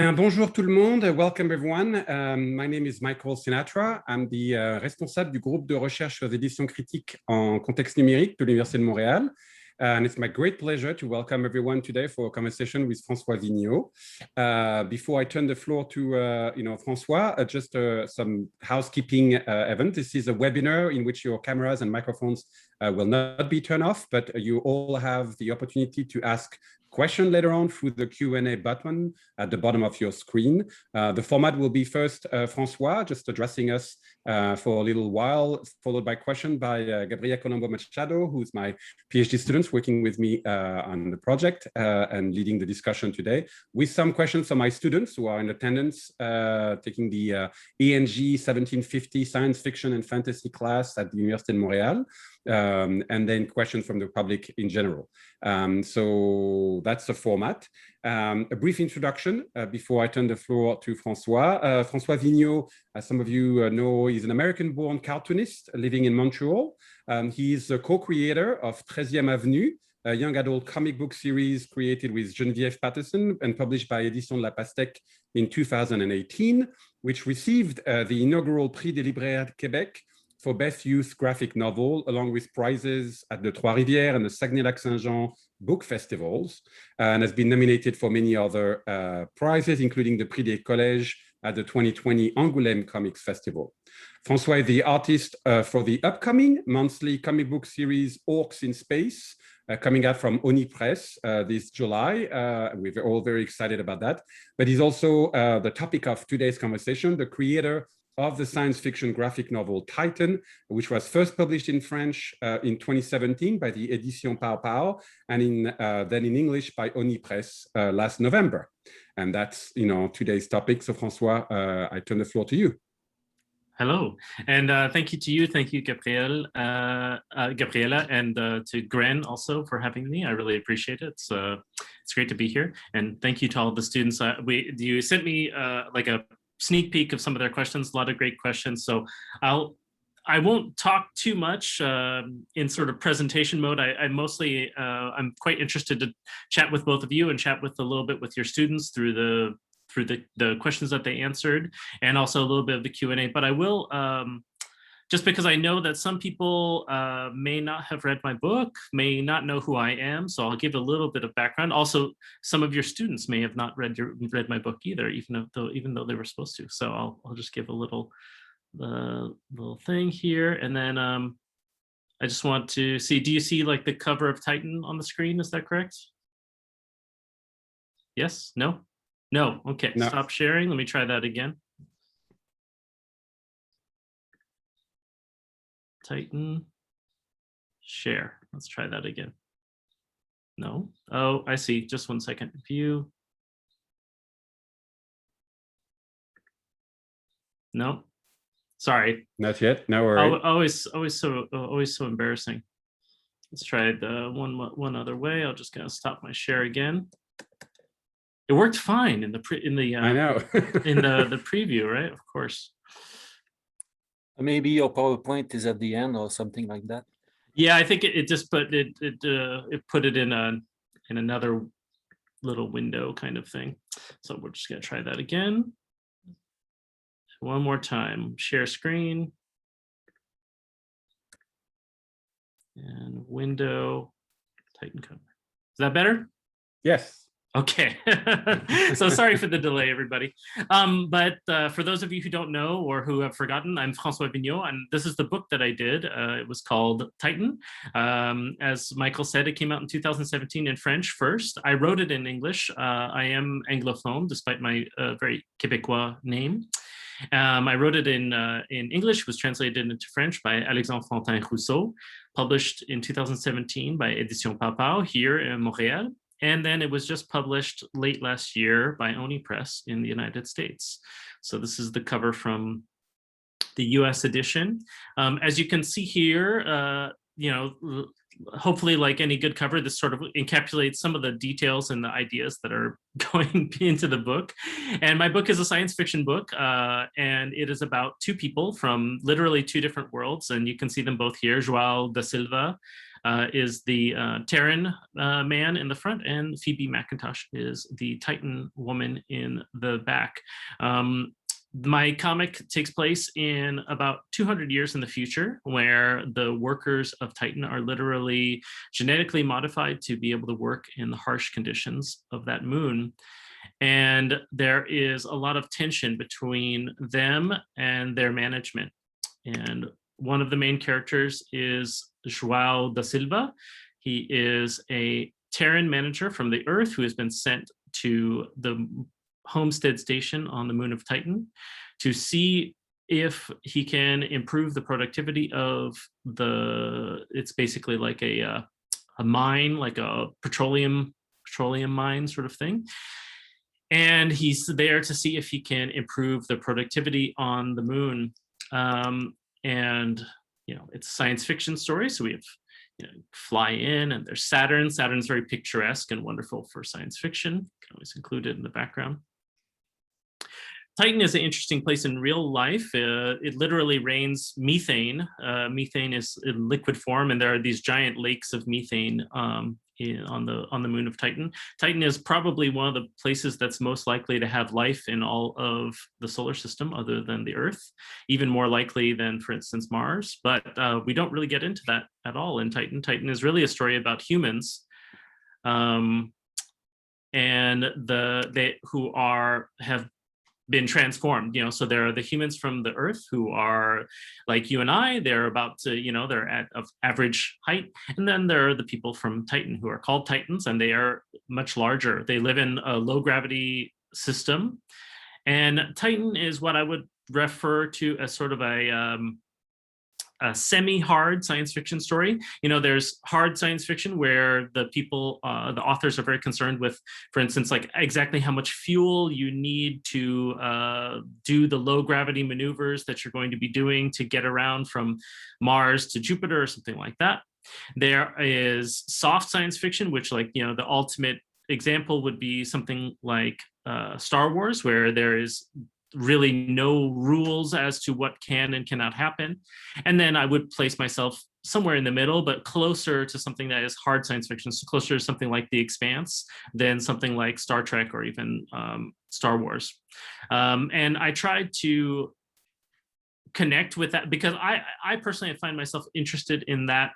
Bonjour tout le monde, welcome everyone. My name is Michael Sinatra. I'm the responsable du groupe de recherche aux éditions critiques en contexte numérique de l'Université de Montréal. And it's my great pleasure to welcome everyone today for a conversation with François Vigneault. Before I turn the floor to François, just some housekeeping event. This is a webinar in which your cameras and microphones will not be turned off, but you all have the opportunity to ask question later on through the Q&A button at the bottom of your screen. The format will be first François just addressing us for a little while, followed by question by Gabriel Colombo Machado, who's my PhD student working with me on the project and leading the discussion today, with some questions from my students who are in attendance taking the ENG 1750 science fiction and fantasy class at the Université de Montréal. And then questions from the public in general. So that's the format. A brief introduction before I turn the floor to François. François Vigneault, as some of you know, is an American-born cartoonist living in Montreal. He is the co-creator of 13e Avenue, a young adult comic book series created with Geneviève Patterson and published by Éditions de la Pastèque in 2018, which received the inaugural Prix des Libraires de Québec for Best Youth Graphic Novel, along with prizes at the Trois-Rivières and the Saguenay-Lac-Saint-Jean book festivals, and has been nominated for many other prizes, including the Prix des Collèges at the 2020 Angoulême Comics Festival. François is the artist for the upcoming monthly comic book series Orcs in Space, coming out from Oni Press this July. We're all very excited about that. But he's also the topic of today's conversation, the creator of the science fiction graphic novel Titan, which was first published in French in 2017 by the Éditions Pau Pau, and then in English by Oni Press last November. And that's today's topic. So François, I turn the floor to you. Hello, and thank you to you. Thank you, Gabriela, and to Gren also for having me. I really appreciate it. It's great to be here. And thank you to all the students. You sent me like a sneak peek of some of their questions, a lot of great questions. So I won't talk too much in sort of presentation mode. I'm quite interested to chat with both of you and chat with a little bit with your students through the questions that they answered, and also a little bit of the Q&A. But I will, just because I know that some people may not have read my book, may not know who I am, so I'll give a little bit of background. Also, some of your students may have not read my book either, even though they were supposed to. So I'll just give a little thing here, and then I just want to see. Do you see like the cover of Titan on the screen? Is that correct? Yes? No? No. Okay. No. Stop sharing. Let me try that again. Titan, share. Let's try that again. No. Oh, I see. Just 1 second. View. No. Sorry. Not yet. No worries. Always so embarrassing. Let's try it one other way. I'll just gonna stop my share again. It worked fine in the I know. in the preview, right? Of course. Maybe your PowerPoint is at the end or something like that. Yeah, I think it just put it in another little window kind of thing. So we're just gonna try that again. One more time. Share screen. And window, Titan cover. Is that better? Yes. Okay, so sorry for the delay, everybody. But for those of you who don't know or who have forgotten, I'm François Vigneault, and this is the book that I did. It was called Titan. As Michael said, it came out in 2017 in French first. I wrote it in English. I am Anglophone, despite my very Québécois name. I wrote it in English, was translated into French by Alexandre Fontaine-Rousseau, published in 2017 by Éditions Pau Pau here in Montréal. And then it was just published late last year by Oni Press in the United States. So this is the cover from the US edition. As you can see here, hopefully like any good cover, this sort of encapsulates some of the details and the ideas that are going into the book. And my book is a science fiction book, and it is about two people from literally two different worlds. And you can see them both here, João da Silva, is the Terran man in the front, and Phoebe McIntosh is the Titan woman in the back. My comic takes place in about 200 years in the future, where the workers of Titan are literally genetically modified to be able to work in the harsh conditions of that moon. And there is a lot of tension between them and their management. And one of the main characters is João da Silva. He is a Terran manager from the Earth who has been sent to the homestead station on the moon of Titan to see if he can improve the productivity of it's basically like a mine, like a petroleum mine sort of thing. And he's there to see if he can improve the productivity on the moon. And, it's a science fiction story. So we have, fly in, and there's Saturn. Saturn's very picturesque and wonderful for science fiction. You can always include it in the background. Titan is an interesting place in real life. It literally rains methane. Methane is in liquid form, and there are these giant lakes of methane on the moon of Titan. Titan is probably one of the places that's most likely to have life in all of the solar system other than the Earth, even more likely than, for instance, Mars. But we don't really get into that at all in Titan. Titan is really a story about humans, and who have been transformed, so there are the humans from the Earth who are like you and I. They're about to, they're at of average height. And then there are the people from Titan who are called Titans, and they are much larger. They live in a low gravity system. And Titan is what I would refer to as sort of a semi-hard science fiction story. There's hard science fiction where the people, the authors are very concerned with, for instance, like exactly how much fuel you need to do the low gravity maneuvers that you're going to be doing to get around from Mars to Jupiter or something like that. There is soft science fiction, which the ultimate example would be something like Star Wars, where there is really no rules as to what can and cannot happen. And then I would place myself somewhere in the middle, but closer to something that is hard science fiction, so closer to something like The Expanse than something like Star Trek or even Star Wars. And I tried to connect with that because I personally find myself interested in that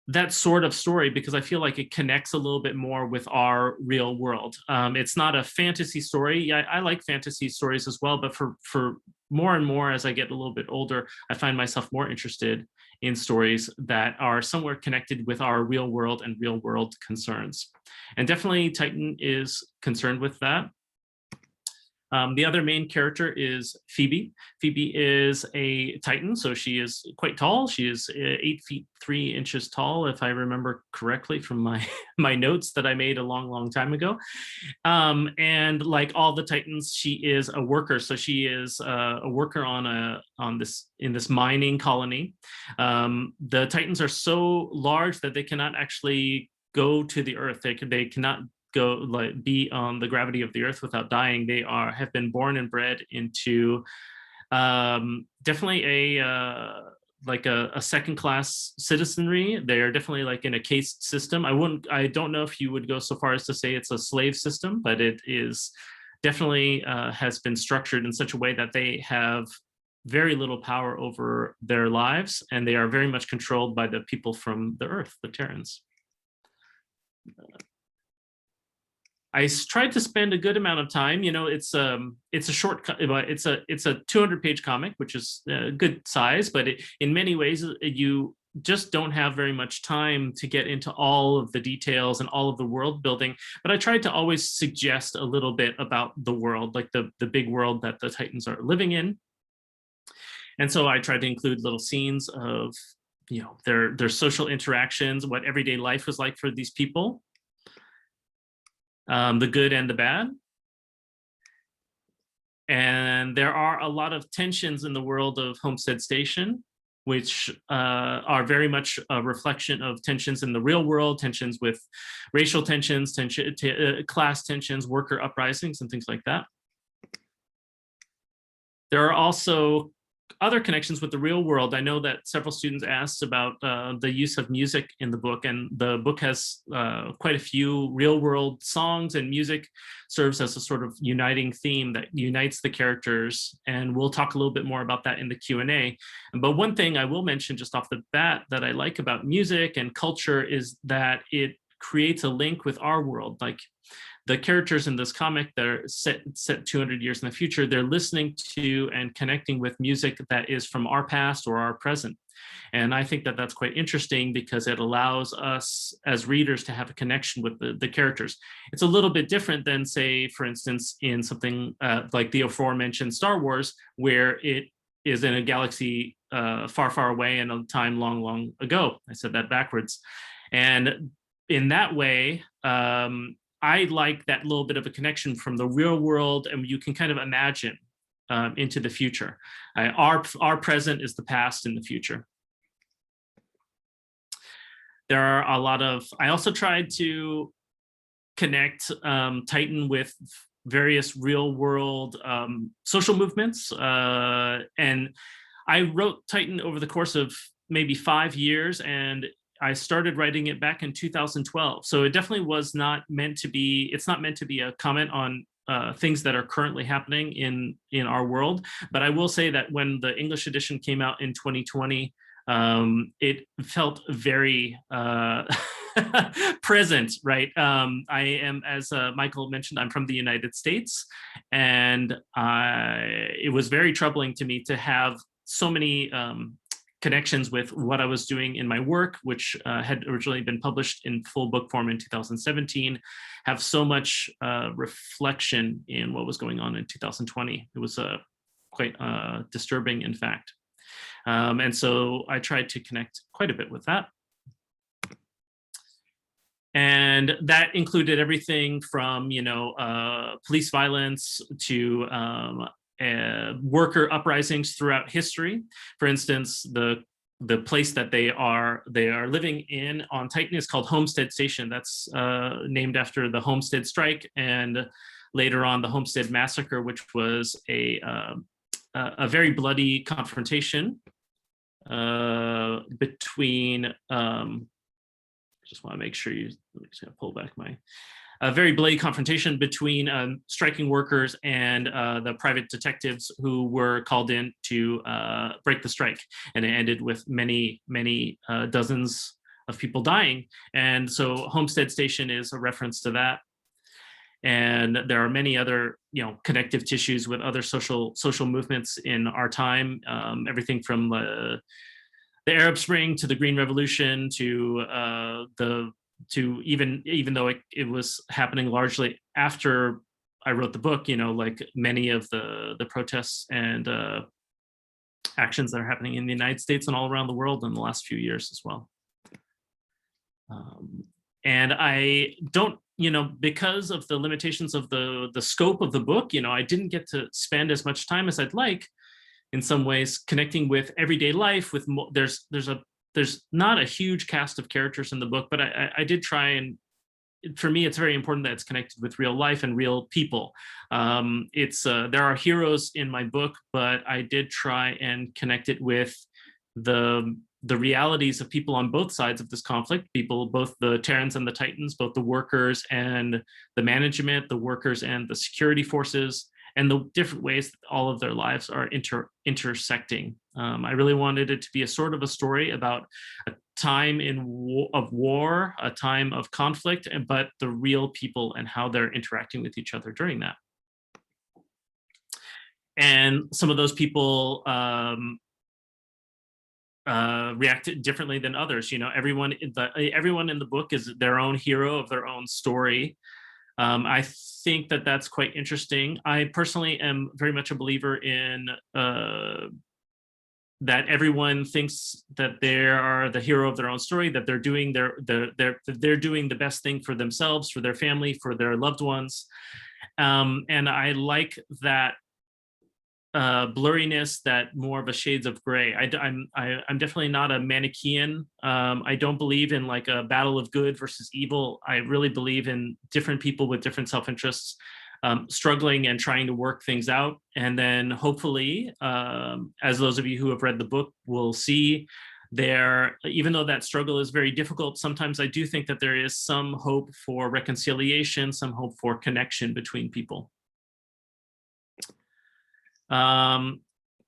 that sort of story, because I feel like it connects a little bit more with our real world. It's not a fantasy story. I like fantasy stories as well, but for more and more as I get a little bit older, I find myself more interested in stories that are somewhere connected with our real world and real world concerns. And definitely Titan is concerned with that. The other main character is Phoebe. Phoebe is a Titan, so she is quite tall. She is 8 feet 3 inches tall, if I remember correctly from my notes that I made a long time ago. And like all the Titans, she is a worker. So she is a worker in this mining colony. The Titans are so large that they cannot actually go to the Earth. They cannot be on the gravity of the Earth without dying. They have been born and bred into definitely a second-class citizenry. They are definitely like in a caste system. I don't know if you would go so far as to say it's a slave system, but it is definitely has been structured in such a way that they have very little power over their lives, and they are very much controlled by the people from the Earth, the Terrans. I tried to spend a good amount of time. It's a short, it's a 200-page comic, which is a good size, but in many ways you just don't have very much time to get into all of the details and all of the world building. But I tried to always suggest a little bit about the world, like the big world that the Titans are living in. And so I tried to include little scenes of their social interactions, what everyday life was like for these people. The good and the bad. And there are a lot of tensions in the world of Homestead Station, which are very much a reflection of tensions in the real world, tensions with racial tensions, class tensions, worker uprisings, and things like that. There are also other connections with the real world. I know that several students asked about the use of music in the book, and the book has quite a few real world songs, and music serves as a sort of uniting theme that unites the characters. And we'll talk a little bit more about that in the Q&A. But one thing I will mention just off the bat that I like about music and culture is that it creates a link with our world. Like, the characters in this comic that are set 200 years in the future, they're listening to and connecting with music that is from our past or our present. And I think that that's quite interesting because it allows us as readers to have a connection with the characters. It's a little bit different than, say, for instance, in something like the aforementioned Star Wars, where it is in a galaxy far, far away in a time long, long ago. I said that backwards. And in that way, I like that little bit of a connection from the real world, and you can kind of imagine into the future. Our present is the past and the future. There are a lot of, I also tried to connect Titan with various real world social movements. And I wrote Titan over the course of maybe 5 years, and I started writing it back in 2012. So it definitely was not meant to be, it's not meant to be a comment on things that are currently happening in our world. But I will say that when the English edition came out in 2020, it felt very present, right? I am, as Michael mentioned, I'm from the United States, and it was very troubling to me to have so many connections with what I was doing in my work, which had originally been published in full book form in 2017, have so much reflection in what was going on in 2020. It was quite disturbing, in fact. And so I tried to connect quite a bit with that. And that included everything from, police violence to worker uprisings throughout history. For instance, the place that they are living in on Titan is called Homestead Station. That's named after the Homestead Strike, and later on the Homestead Massacre, which was a very bloody confrontation between. Just want to make sure I'm just going to pull back a very bloody confrontation between striking workers and the private detectives who were called in to break the strike. And it ended with many, many dozens of people dying. And so Homestead Station is a reference to that. And there are many other, connective tissues with other social movements in our time. Everything from the Arab Spring to the Green Revolution to even though it was happening largely after I wrote the book, like many of the protests and actions that are happening in the United States and all around the world in the last few years as well. And I don't, because of the limitations of the scope of the book, I didn't get to spend as much time as I'd like, in some ways, connecting with everyday life. With there's not a huge cast of characters in the book, but I did try, and for me, it's very important that it's connected with real life and real people. There are heroes in my book, but I did try and connect it with the realities of people on both sides of this conflict, both the Terrans and the Titans, both the workers and the management, the workers and the security forces, and the different ways that all of their lives are intersecting. I really wanted it to be a sort of a story about a time of war, a time of conflict, but the real people and how they're interacting with each other during that. And some of those people reacted differently than others. Everyone in the book is their own hero of their own story. I think that that's quite interesting. I personally am very much a believer in that everyone thinks that they are the hero of their own story, that they're doing they're doing the best thing for themselves, for their family, for their loved ones. And I like that blurriness, that more of a shades of gray. I'm definitely not a Manichaean. I don't believe in like a battle of good versus evil. I really believe in different people with different self-interests struggling and trying to work things out. And then hopefully, as those of you who have read the book will see, even though that struggle is very difficult, sometimes I do think that there is some hope for reconciliation, some hope for connection between people.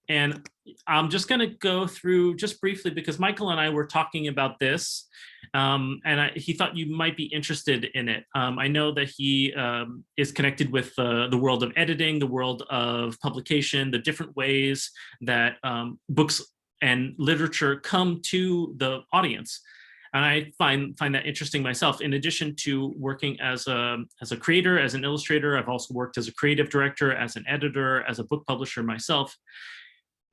And I'm just going to go through just briefly, because Michael and I were talking about this, and he thought you might be interested in it. I know that he is connected with the world of editing, the world of publication, the different ways that books and literature come to the audience. And I find that interesting myself. In addition to working as a creator, as an illustrator, I've also worked as a creative director, as an editor, as a book publisher myself.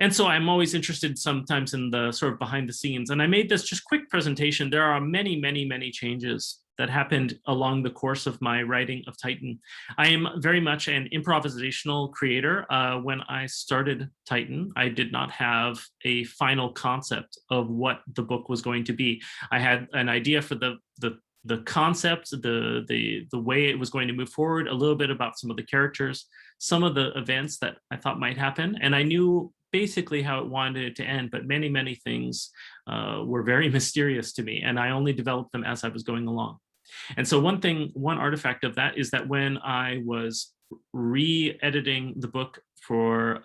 And so I'm always interested sometimes in the sort of behind the scenes. And I made this just quick presentation. There are many, many, many changes that happened along the course of my writing of Titan. I am very much an improvisational creator. When I started Titan, I did not have a final concept of what the book was going to be. I had an idea for the concept, the way it was going to move forward, a little bit about some of the characters, some of the events that I thought might happen. And I knew basically how it wanted it to end, but many, many things were very mysterious to me, and I only developed them as I was going along. And so one artifact of that is that when I was re-editing the book for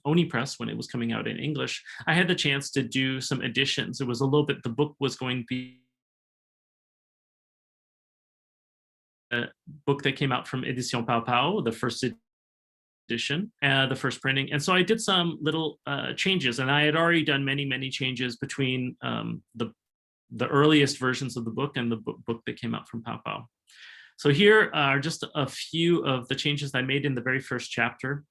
Oni Press, when it was coming out in English, I had the chance to do some additions. It was a little bit, the book was going to be a book that came out from Edition Pau Pau, the first edition, the first printing. And so I did some little changes, and I had already done many, many changes between the earliest versions of the book and the book that came out from Pau Pau. So here are just a few of the changes I made in the very first chapter.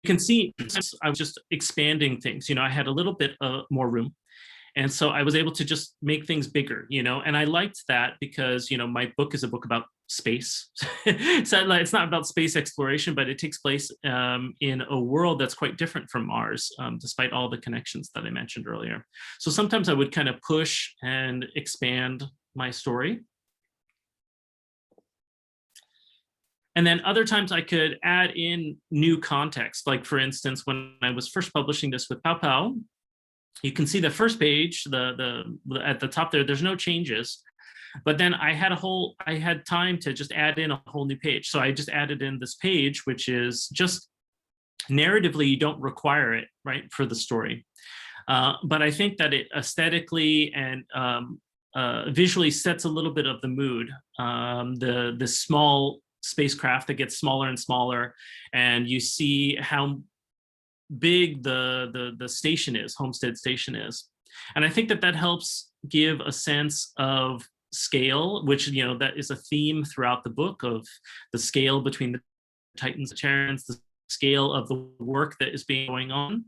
You can see I was just expanding things. I had a little bit more room. And so I was able to just make things bigger, and I liked that because, my book is a book about space. So it's not about space exploration, but it takes place in a world that's quite different from ours, despite all the connections that I mentioned earlier. So sometimes I would kind of push and expand my story. And then other times I could add in new context. Like, for instance, when I was first publishing this with Pau Pau, you can see the first page, at the top there's no changes, but then I had time to just add in a whole new page. So I just added in this page, which is just narratively, you don't require it, right, for the story. But I think that it aesthetically and visually sets a little bit of the mood. The small spacecraft that gets smaller and smaller, and you see how big the station is, Homestead Station is. And I think that helps give a sense of scale, which, that is a theme throughout the book, of the scale between the Titans and Terrans, the scale of the work that is going on.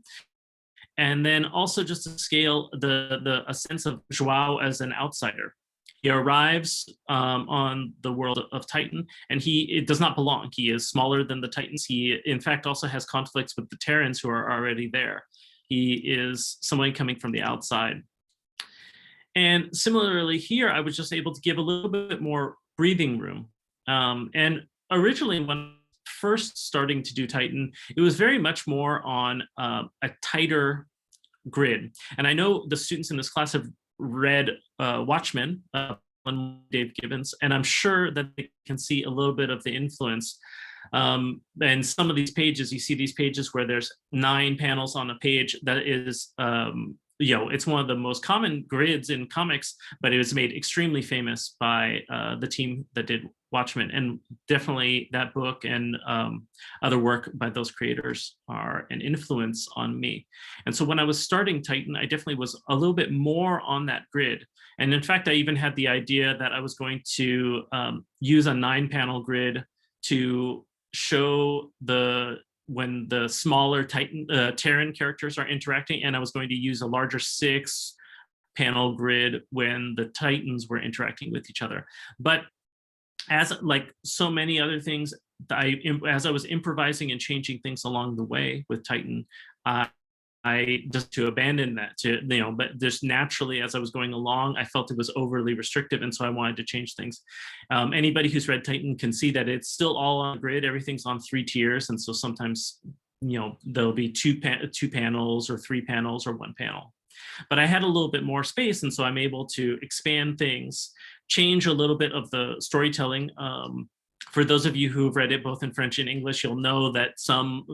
And then also just a scale, a sense of Joao as an outsider. He arrives on the world of Titan, and it does not belong. He is smaller than the Titans. He, in fact, also has conflicts with the Terrans who are already there. He is someone coming from the outside. And similarly here, I was just able to give a little bit more breathing room. And originally, when first starting to do Titan, it was very much more on a tighter grid. And I know the students in this class have read Watchmen, Dave Gibbons, and I'm sure that they can see a little bit of the influence. And some of these pages, you see these pages where there's 9 panels on a page. That is, it's one of the most common grids in comics, but it was made extremely famous by the team that did Watchmen. And definitely that book and other work by those creators are an influence on me. And so when I was starting Titan, I definitely was a little bit more on that grid. And in fact, I even had the idea that I was going to use a 9-panel grid to show when the smaller Terran characters are interacting, and I was going to use a larger 6-panel grid when the Titans were interacting with each other. But as like so many other things, as I was improvising and changing things along the way with Titan, just to abandon that, but just naturally as I was going along, I felt it was overly restrictive, and so I wanted to change things. Anybody who's read Titan can see that it's still all on grid. Everything's on 3 tiers, and so sometimes there'll be two panels or 3 panels or 1 panel. But I had a little bit more space, and so I'm able to expand things, change a little bit of the storytelling. For those of you who've read it both in French and English, you'll know that some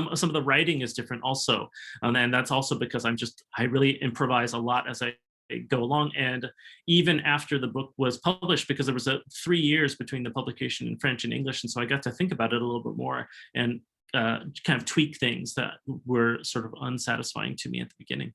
of the writing is different also, and that's also because I really improvise a lot as I go along. And even after the book was published, because there was 3 years between the publication in French and English, and so I got to think about it a little bit more and kind of tweak things that were sort of unsatisfying to me at the beginning.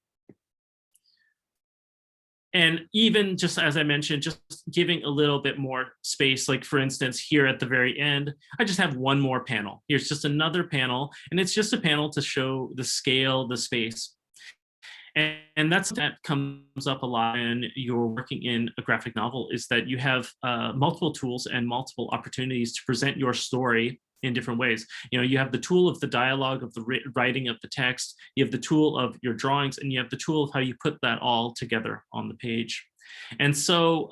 And even just as I mentioned, just giving a little bit more space, like for instance, here at the very end, I just have 1 more panel. Here's just another panel, and it's just a panel to show the scale, the space. And that comes up a lot when you're working in a graphic novel, is that you have multiple tools and multiple opportunities to present your story in different ways. You have the tool of the dialogue, of the writing of the text, you have the tool of your drawings, and you have the tool of how you put that all together on the page. And so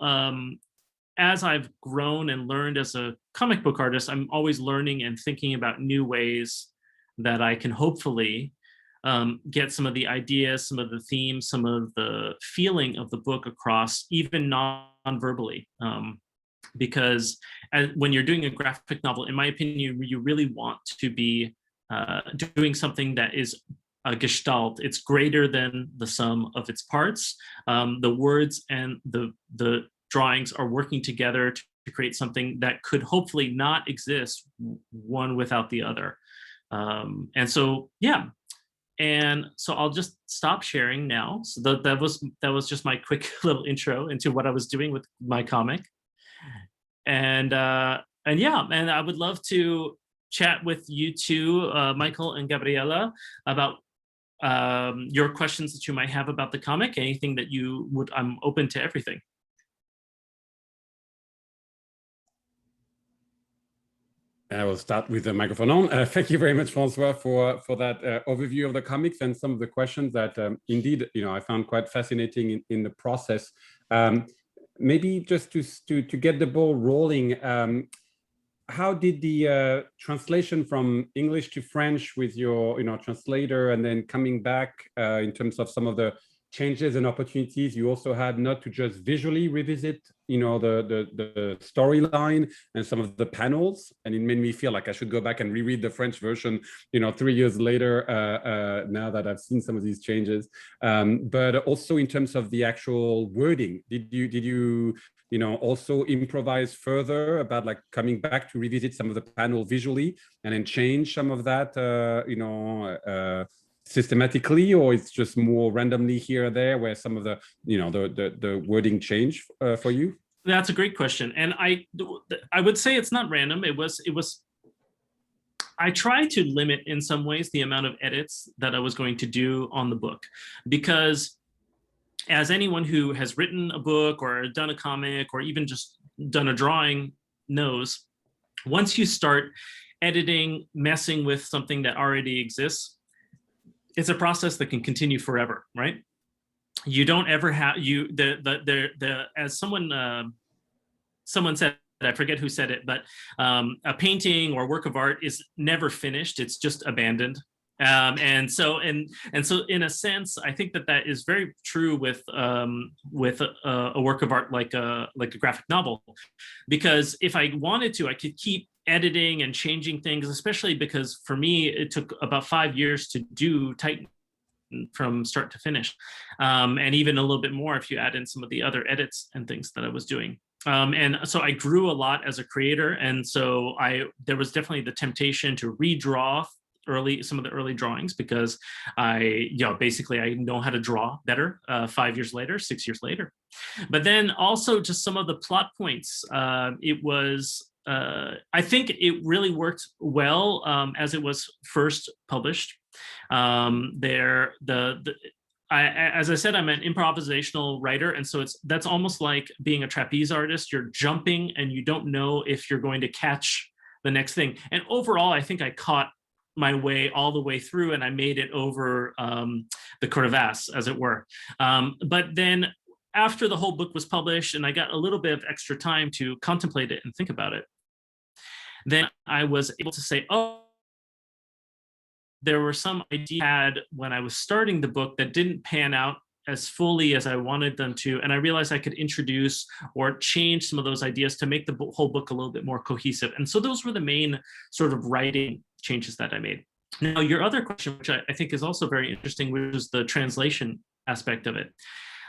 as I've grown and learned as a comic book artist, I'm always learning and thinking about new ways that I can hopefully get some of the ideas, some of the themes, some of the feeling of the book across, even non-verbally. Because when you're doing a graphic novel, in my opinion, you really want to be doing something that is a gestalt. It's greater than the sum of its parts. The words and the drawings are working together to create something that could hopefully not exist one without the other. And so, yeah. And so I'll just stop sharing now. So that was just my quick little intro into what I was doing with my comic. And yeah, and I would love to chat with you two, Michael and Gabriela, about your questions that you might have about the comic, anything that you would. I'm open to everything. I will start with the microphone on. Thank you very much, François, for that overview of the comics and some of the questions that indeed, I found quite fascinating in the process. Maybe just to get the ball rolling, how did the translation from English to French with your translator, and then coming back in terms of some of the changes and opportunities you also had, not to just visually revisit the storyline and some of the panels, and it made me feel like I should go back and reread the French version 3 years later, now that I've seen some of these changes, but also in terms of the actual wording, did you also improvise further about like coming back to revisit some of the panel visually and then change some of that systematically, or it's just more randomly here or there where some of the the wording change for you? That's a great question, and I would say it's not random. It was I tried to limit in some ways the amount of edits that I was going to do on the book, because as anyone who has written a book or done a comic or even just done a drawing knows, once you start editing, messing with something that already exists, it's a process that can continue forever, right? You don't ever have as someone said, I forget who said it, but a painting or work of art is never finished; it's just abandoned. And so in a sense, I think that is very true with a work of art like a graphic novel, because if I wanted to, I could keep editing and changing things, especially because for me it took about 5 years to do Titan from start to finish, and even a little bit more if you add in some of the other edits and things that I was doing. And so I grew a lot as a creator, and so there was definitely the temptation to redraw some of the early drawings, because basically I know how to draw better 5 years later, 6 years later. But then also just some of the plot points, it was I think it really worked well as it was first published. As I said, I'm an improvisational writer, and so that's almost like being a trapeze artist. You're jumping and you don't know if you're going to catch the next thing. And overall, I think I caught my way all the way through, and I made it over the crevasse, as it were. But then after the whole book was published and I got a little bit of extra time to contemplate it and think about it, then I was able to say, oh, there were some ideas I had when I was starting the book that didn't pan out as fully as I wanted them to. And I realized I could introduce or change some of those ideas to make the whole book a little bit more cohesive. And so those were the main sort of writing changes that I made. Now, your other question, which I think is also very interesting, which is the translation aspect of it.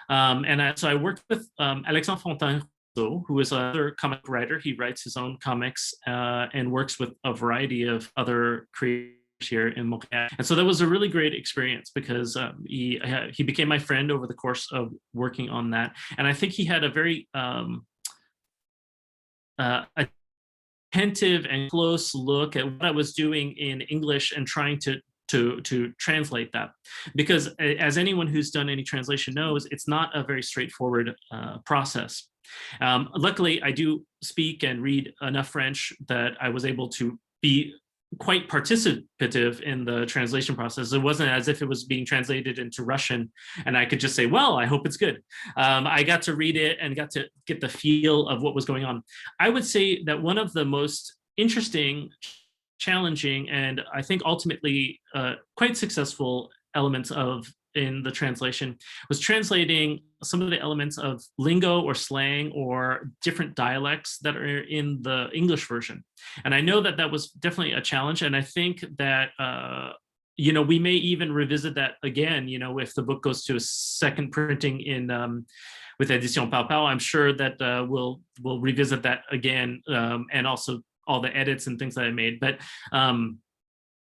So I worked with Alexandre Fontaine, who is another comic writer. He writes his own comics and works with a variety of other creators here in Montreal. And so that was a really great experience because he became my friend over the course of working on that. And I think he had a very attentive and close look at what I was doing in English and trying to translate that. Because as anyone who's done any translation knows, it's not a very straightforward process. Luckily, I do speak and read enough French that I was able to be quite participative in the translation process. It wasn't as if it was being translated into Russian and I could just say, well, I hope it's good. I got to read it and got to get the feel of what was going on. I would say that one of the most interesting, challenging, and I think ultimately quite successful elements in the translation was translating some of the elements of lingo or slang or different dialects that are in the English version. And I know that that was definitely a challenge. And I think that, we may even revisit that again, if the book goes to a second printing with Édition Pau Pau. I'm sure that we'll revisit that again, and also all the edits and things that I made. But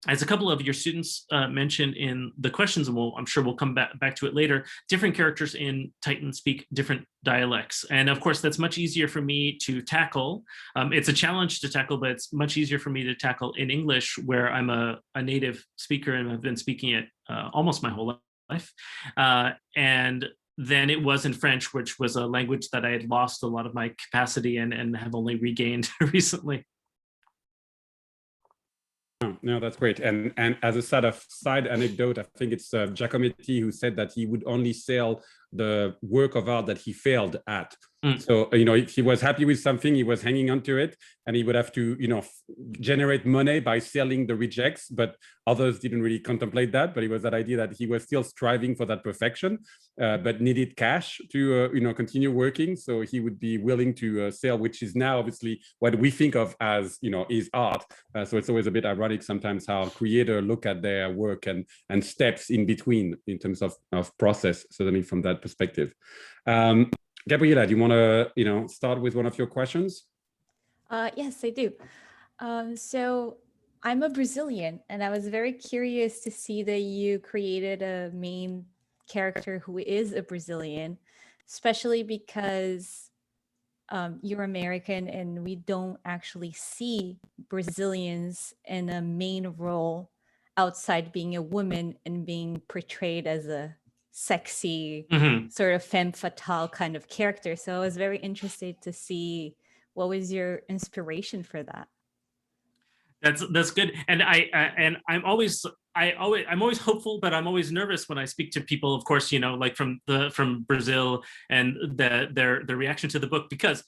as a couple of your students mentioned in the questions, and I'm sure we'll come back to it later, different characters in Titan speak different dialects. And of course, that's much easier for me to tackle. It's a challenge to tackle, but it's much easier for me to tackle in English, where I'm a native speaker and I've been speaking it almost my whole life. And then it was in French, which was a language that I had lost a lot of my capacity and have only regained recently. No, that's great. And as a sort of side anecdote, I think it's Giacometti who said that he would only sell the work of art that he failed at. So, if he was happy with something, he was hanging on to it, and he would have to, generate money by selling the rejects. But others didn't really contemplate that. But it was that idea that he was still striving for that perfection, but needed cash to, continue working. So he would be willing to sell, which is now obviously what we think of as, is art. So it's always a bit ironic sometimes how creators look at their work and steps in between in terms of process, certainly from that perspective. Gabriela, do you want to, start with one of your questions? Yes, I do. So I'm a Brazilian, and I was very curious to see that you created a main character who is a Brazilian, especially because you're American and we don't actually see Brazilians in a main role outside being a woman and being portrayed as a sexy sort of femme fatale kind of character. So I was very interested to see what was your inspiration for that. That's good. And I'm always hopeful, but I'm always nervous when I speak to people, of course, like from Brazil and their reaction to the book, because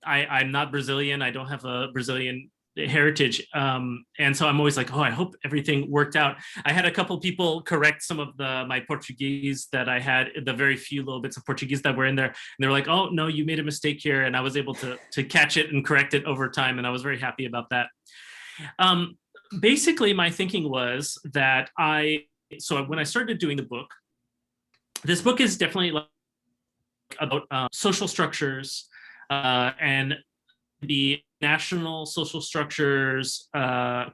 I'm not Brazilian. I don't have a Brazilian heritage. And so I'm always like, oh, I hope everything worked out. I had a couple people correct some of my Portuguese that I had, the very few little bits of Portuguese that were in there. And they were like, oh, no, you made a mistake here. And I was able to catch it and correct it over time. And I was very happy about that. Basically, my thinking was that so when I started doing the book, this book is definitely about social structures and the national social structures,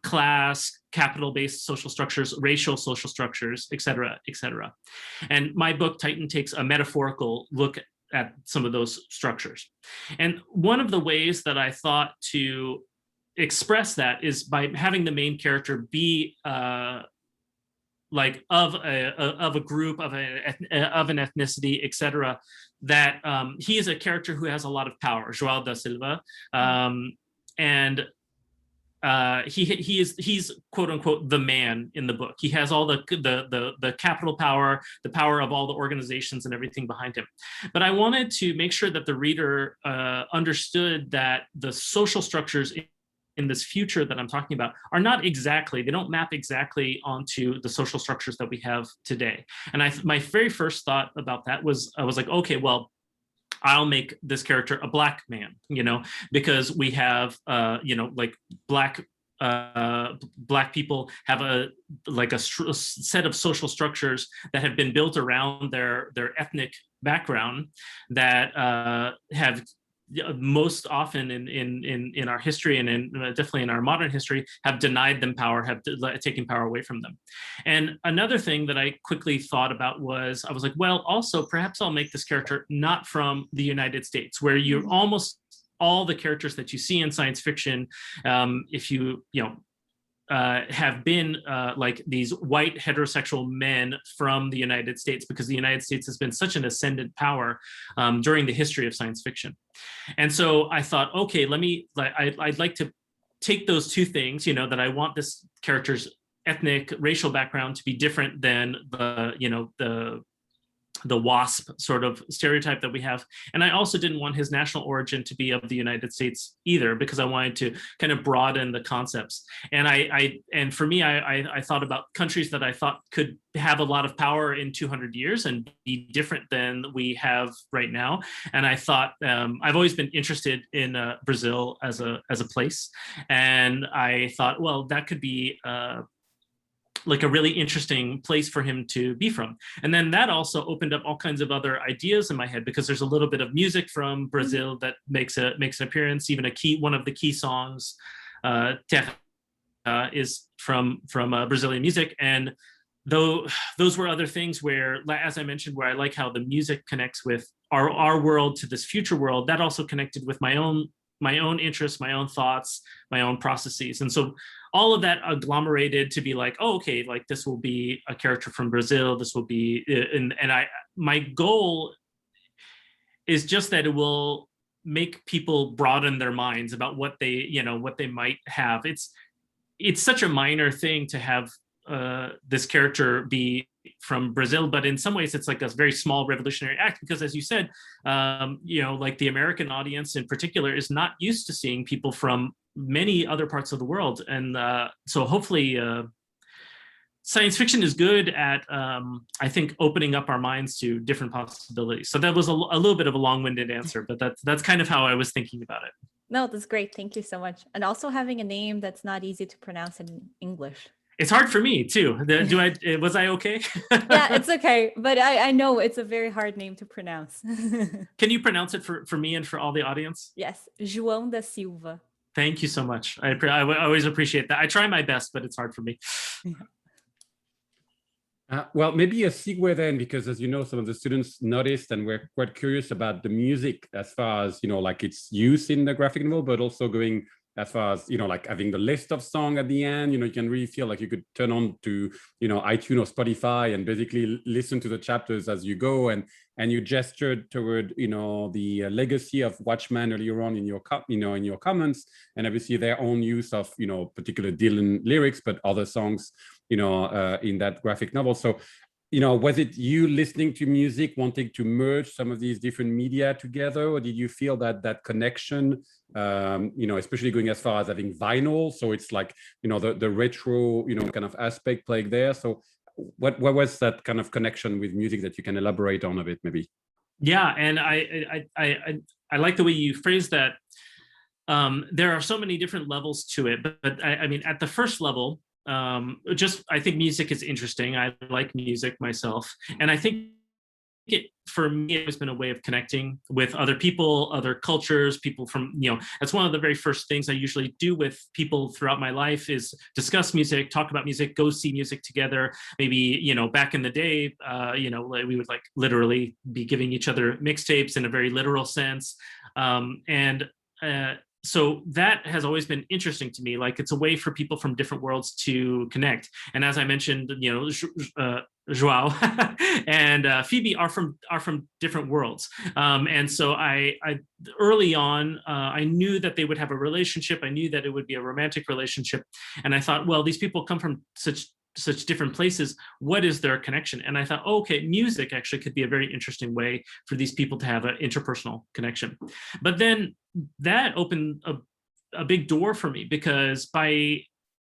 class, capital-based social structures, racial social structures, et cetera, et cetera. And my book, Titan, takes a metaphorical look at some of those structures. And one of the ways that I thought to express that is by having the main character be like of a group, of an ethnicity, etc. That he is a character who has a lot of power, João da Silva, and he's quote unquote the man in the book. He has all the capital power, the power of all the organizations and everything behind him. But I wanted to make sure that the reader understood that the social structures in this future that I'm talking about are not exactly, they don't map exactly onto the social structures that we have today. And my very first thought about that was, I was like, okay, well, I'll make this character a black man, you know, because we have, you know, like black people have a set of social structures that have been built around their ethnic background that have most often in our history and definitely in our modern history have denied them power, have taken power away from them. And another thing that I quickly thought about was, I was like, well, also perhaps I'll make this character not from the United States, where you're almost all the characters that you see in science fiction, if you know, have been like these white heterosexual men from the United States, because the United States has been such an ascendant power during the history of science fiction. And so I thought, okay, I'd like to take those two things, you know, that I want this character's ethnic, racial background to be different than the, you know, the WASP sort of stereotype that we have. And I also didn't want his national origin to be of the United States either, because I wanted to kind of broaden the concepts. And and for me, I thought about countries that I thought could have a lot of power in 200 years and be different than we have right now. And I thought, I've always been interested in Brazil as a place. And I thought, well, that could be like a really interesting place for him to be from. And then that also opened up all kinds of other ideas in my head, because there's a little bit of music from Brazil that makes an appearance. Even one of the key songs, Terra, is from Brazilian music. And though those were other things where, as I mentioned, where I like how the music connects with our world to this future world, that also connected with my own interests, my own thoughts, my own processes. And so all of that agglomerated to be like, oh, okay, like this will be a character from Brazil. This will be, my goal is just that it will make people broaden their minds about what they, you know, what they might have. It's such a minor thing to have this character be from Brazil, but in some ways it's like a very small revolutionary act, because as you said, you know, like the American audience in particular is not used to seeing people from many other parts of the world. And so hopefully science fiction is good at, I think, opening up our minds to different possibilities. So that was a little bit of a long-winded answer, but that's kind of how I was thinking about it. No, that's great. Thank you so much. And also having a name that's not easy to pronounce in English. It's hard for me too. Was I okay? Yeah, it's okay. But I know it's a very hard name to pronounce. Can you pronounce it for me and for all the audience? Yes, João da Silva. Thank you so much. I always appreciate that. I try my best, but it's hard for me. Well, maybe a segue then, because as you know, some of the students noticed and were quite curious about the music as far as, you know, like its use in the graphic novel, but also going as far as, you know, like having the list of songs at the end. You know, you can really feel like you could turn on to, you know, iTunes or Spotify and basically listen to the chapters as you go. And you gestured toward, you know, the legacy of Watchmen earlier on in your, in your comments, and obviously their own use of, you know, particular Dylan lyrics, but other songs, you know, in that graphic novel. So, you know, was it you listening to music, wanting to merge some of these different media together, or did you feel that connection, you know, especially going as far as having vinyl? So it's like, you know, the retro, you know, kind of aspect playing there. So what was that kind of connection with music that you can elaborate on a bit, maybe? Yeah, and I like the way you phrased that. There are so many different levels to it, but I mean, at the first level, I think music is interesting. I like music myself. And I think for me, it's been a way of connecting with other people, other cultures, people from, you know, that's one of the very first things I usually do with people throughout my life is discuss music, talk about music, go see music together. Maybe, you know, back in the day, you know, we would like literally be giving each other mixtapes in a very literal sense. so that has always been interesting to me. Like, it's a way for people from different worlds to connect. And as I mentioned, you know, Joao and Phoebe are from different worlds. And so I early on, I knew that they would have a relationship. I knew that it would be a romantic relationship. And I thought, well, these people come from such different places. What is their connection? And I thought, oh, okay, music actually could be a very interesting way for these people to have an interpersonal connection. But then that opened a big door for me, because by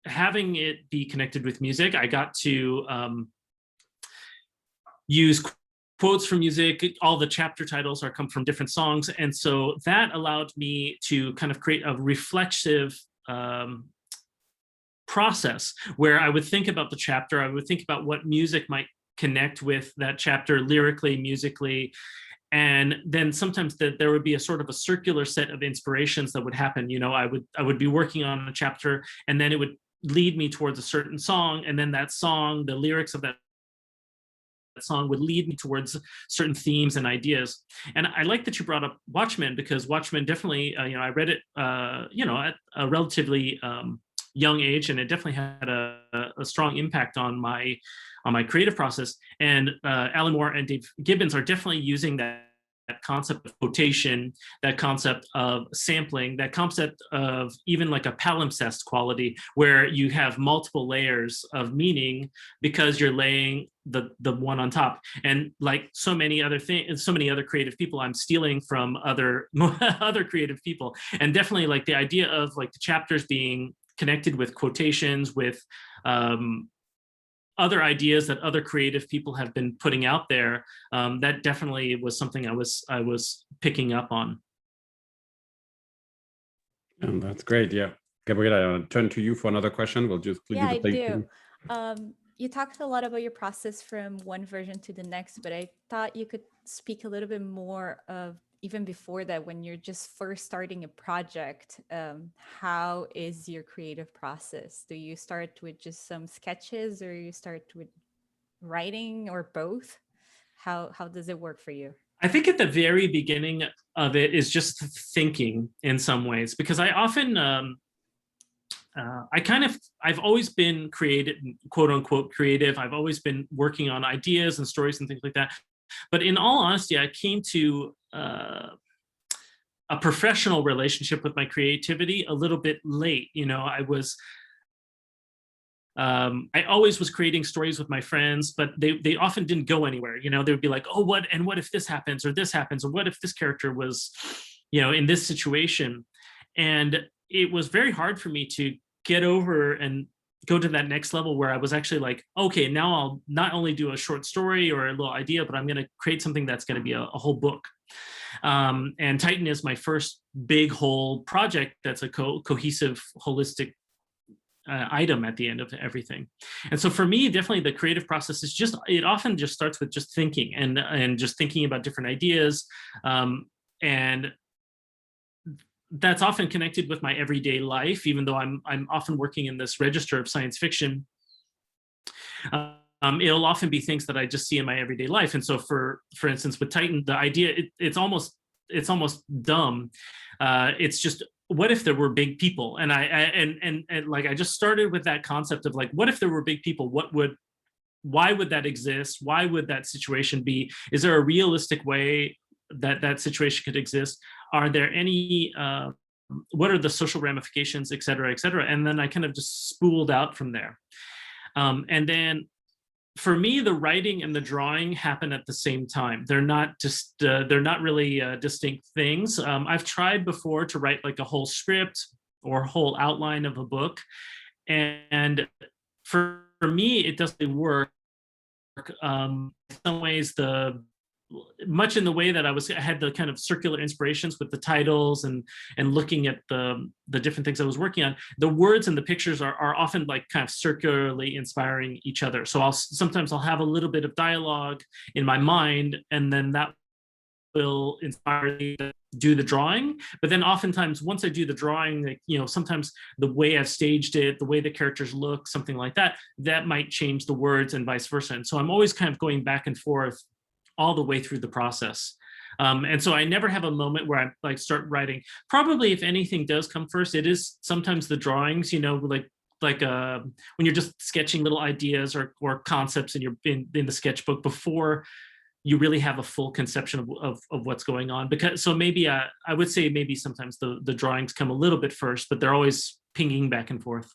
having it be connected with music, I got to use quotes from music. All the chapter titles come from different songs. And so that allowed me to kind of create a reflexive process where I would think about the chapter. I would think about what music might connect with that chapter lyrically, musically. And then sometimes there would be a sort of a circular set of inspirations that would happen. You know, I would be working on a chapter, and then it would lead me towards a certain song. And then that song, the lyrics of that song would lead me towards certain themes and ideas. And I like that you brought up Watchmen, because Watchmen definitely, you know, I read it, you know, at a relatively young age, and it definitely had a strong impact on my creative process. And Alan Moore and Dave Gibbons are definitely using that concept of quotation, that concept of sampling, that concept of even like a palimpsest quality, where you have multiple layers of meaning because you're laying the one on top. And like so many other things, so many other creative people, I'm stealing from other creative people. And definitely like the idea of like the chapters being connected with quotations, with other ideas that other creative people have been putting out there, that definitely was something I was picking up on. That's great. Yeah, Gabriela, I'll turn to you for another question. We'll just yeah, I do. You talked a lot about your process from one version to the next, but I thought you could speak a little bit more of even before that, when you're just first starting a project. How is your creative process? Do you start with just some sketches, or you start with writing, or both? How does it work for you? I think at the very beginning of it is just thinking in some ways, because I often I've always been creative, quote unquote creative. I've always been working on ideas and stories and things like that. But in all honesty, I came to a professional relationship with my creativity a little bit late. You know, I always was creating stories with my friends, but they often didn't go anywhere. You know, they would be like, oh, what if this happens, or this happens, or what if this character was, you know, in this situation? And it was very hard for me to get over and go to that next level where I was actually like, okay, now I'll not only do a short story or a little idea, but I'm going to create something that's going to be a whole book. And Titan is my first big whole project that's a cohesive, holistic item at the end of everything. And so for me, definitely the creative process is it often just starts with just thinking and just thinking about different ideas. And that's often connected with my everyday life, even though I'm often working in this register of science fiction. It'll often be things that I just see in my everyday life. And so for instance, with Titan, the idea, it's almost dumb. It's just, what if there were big people? And I just started with that concept of like, what if there were big people? Why would that exist? Why would that situation be? Is there a realistic way that situation could exist? Are there any, what are the social ramifications, et cetera, et cetera? And then I kind of just spooled out from there. And then for me, the writing and the drawing happen at the same time. They're not really distinct things. I've tried before to write like a whole script or a whole outline of a book. And for me, it doesn't work. In some ways, much in the way that I had the kind of circular inspirations with the titles and looking at the different things I was working on, the words and the pictures are often like kind of circularly inspiring each other. So sometimes I'll have a little bit of dialogue in my mind, and then that will inspire me to do the drawing. But then oftentimes once I do the drawing, like, you know, sometimes the way I've staged it, the way the characters look, something like that might change the words and vice versa. And so I'm always kind of going back and forth all the way through the process. And so I never have a moment where I like start writing. Probably if anything does come first, it is sometimes the drawings, you know, like when you're just sketching little ideas or concepts and you're in the sketchbook before you really have a full conception of what's going on. Because so maybe I would say maybe sometimes the drawings come a little bit first, but they're always pinging back and forth.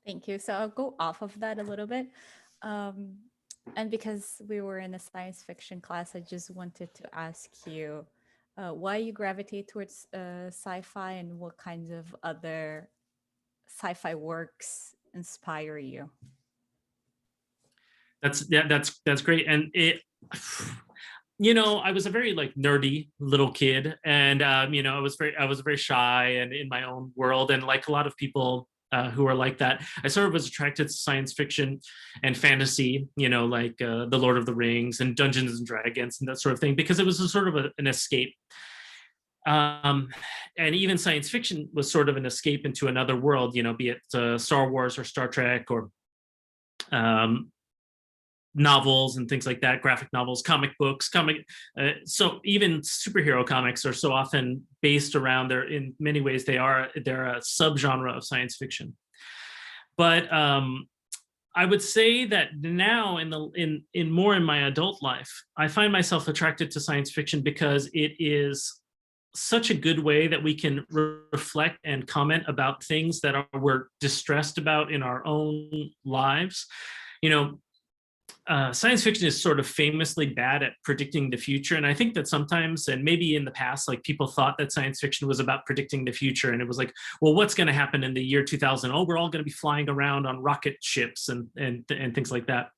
Thank you. So I'll go off of that a little bit. And because we were in a science fiction class, I just wanted to ask you why you gravitate towards sci-fi and what kinds of other sci-fi works inspire you. That's great. And it, you know, I was a very like nerdy little kid, and you know, I was very shy and in my own world, and like a lot of people who are like that, I sort of was attracted to science fiction and fantasy, you know, like The Lord of the Rings and Dungeons and Dragons and that sort of thing, because it was a sort of an escape. And even science fiction was sort of an escape into another world, you know, be it Star Wars or Star Trek or novels and things like that, graphic novels, comic books, so even superhero comics are so often based around in many ways they're a subgenre of science fiction. But I would say that now in more in my adult life, I find myself attracted to science fiction because it is such a good way that we can reflect and comment about things that we're distressed about in our own lives. You know, science fiction is sort of famously bad at predicting the future. And I think that sometimes, and maybe in the past, like people thought that science fiction was about predicting the future. And it was like, well, what's going to happen in the year 2000? Oh, we're all going to be flying around on rocket ships and things like that.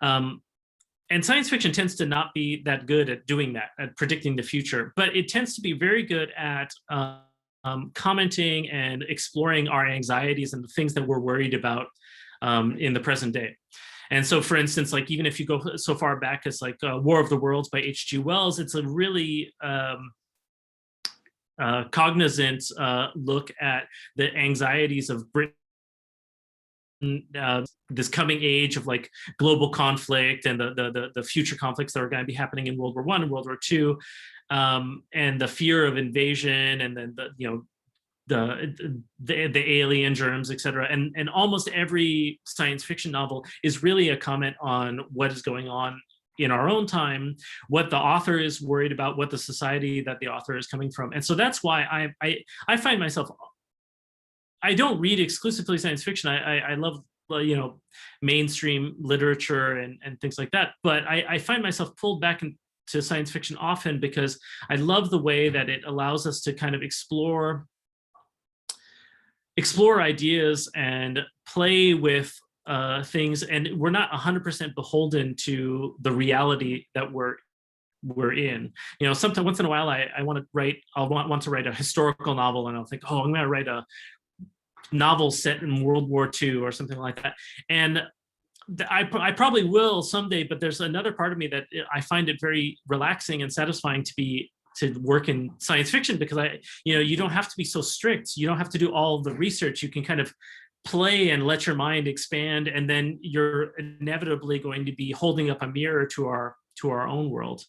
And science fiction tends to not be that good at doing that, at predicting the future, but it tends to be very good at commenting and exploring our anxieties and the things that we're worried about in the present day. And so, for instance, like even if you go so far back as like War of the Worlds by H.G. Wells, it's a really cognizant look at the anxieties of Britain, this coming age of like global conflict and the future conflicts that are going to be happening in World War I and World War II, and the fear of invasion, and then the alien germs, etc. And almost every science fiction novel is really a comment on what is going on in our own time, what the author is worried about, what the society that the author is coming from. And so that's why I find myself, I don't read exclusively science fiction. I love, you know, mainstream literature and things like that. But I find myself pulled back into science fiction often because I love the way that it allows us to kind of explore ideas and play with things, and we're not 100% beholden to the reality that we're in. You know, sometimes once in a while I'll want to write a historical novel, and I'll think, oh, I'm going to write a novel set in World War II or something like that. And I probably will someday, but there's another part of me that I find it very relaxing and satisfying to work in science fiction, because you don't have to be so strict. You don't have to do all the research. You can kind of play and let your mind expand, and then you're inevitably going to be holding up a mirror to our own world.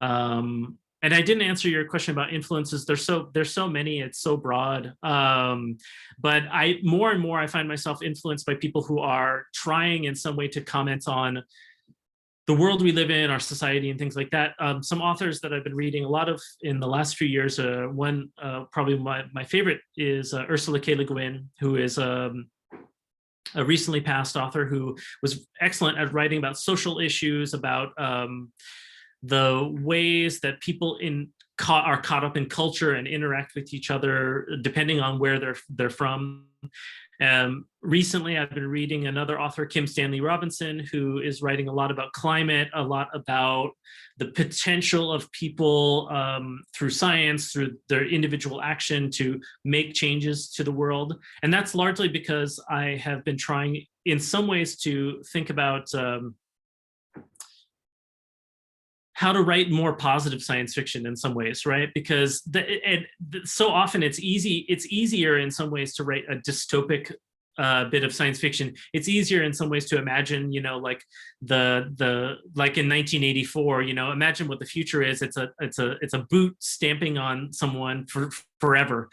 And I didn't answer your question about influences. There's so many, it's so broad. But more and more I find myself influenced by people who are trying in some way to comment on the world we live in, our society, and things like that. Some authors that I've been reading a lot of in the last few years, one probably my favorite is Ursula K Le Guin, who is a recently passed author who was excellent at writing about social issues, about the ways that people are caught up in culture and interact with each other depending on where they're from. Recently, I've been reading another author, Kim Stanley Robinson, who is writing a lot about climate, a lot about the potential of people through science, through their individual action to make changes to the world. And that's largely because I have been trying in some ways to think about how to write more positive science fiction in some ways, right? Because so often it's easier in some ways to write a dystopic bit of science fiction, it's easier in some ways to imagine, you know, like like in 1984, you know, imagine what the future is. It's a boot stamping on someone for forever.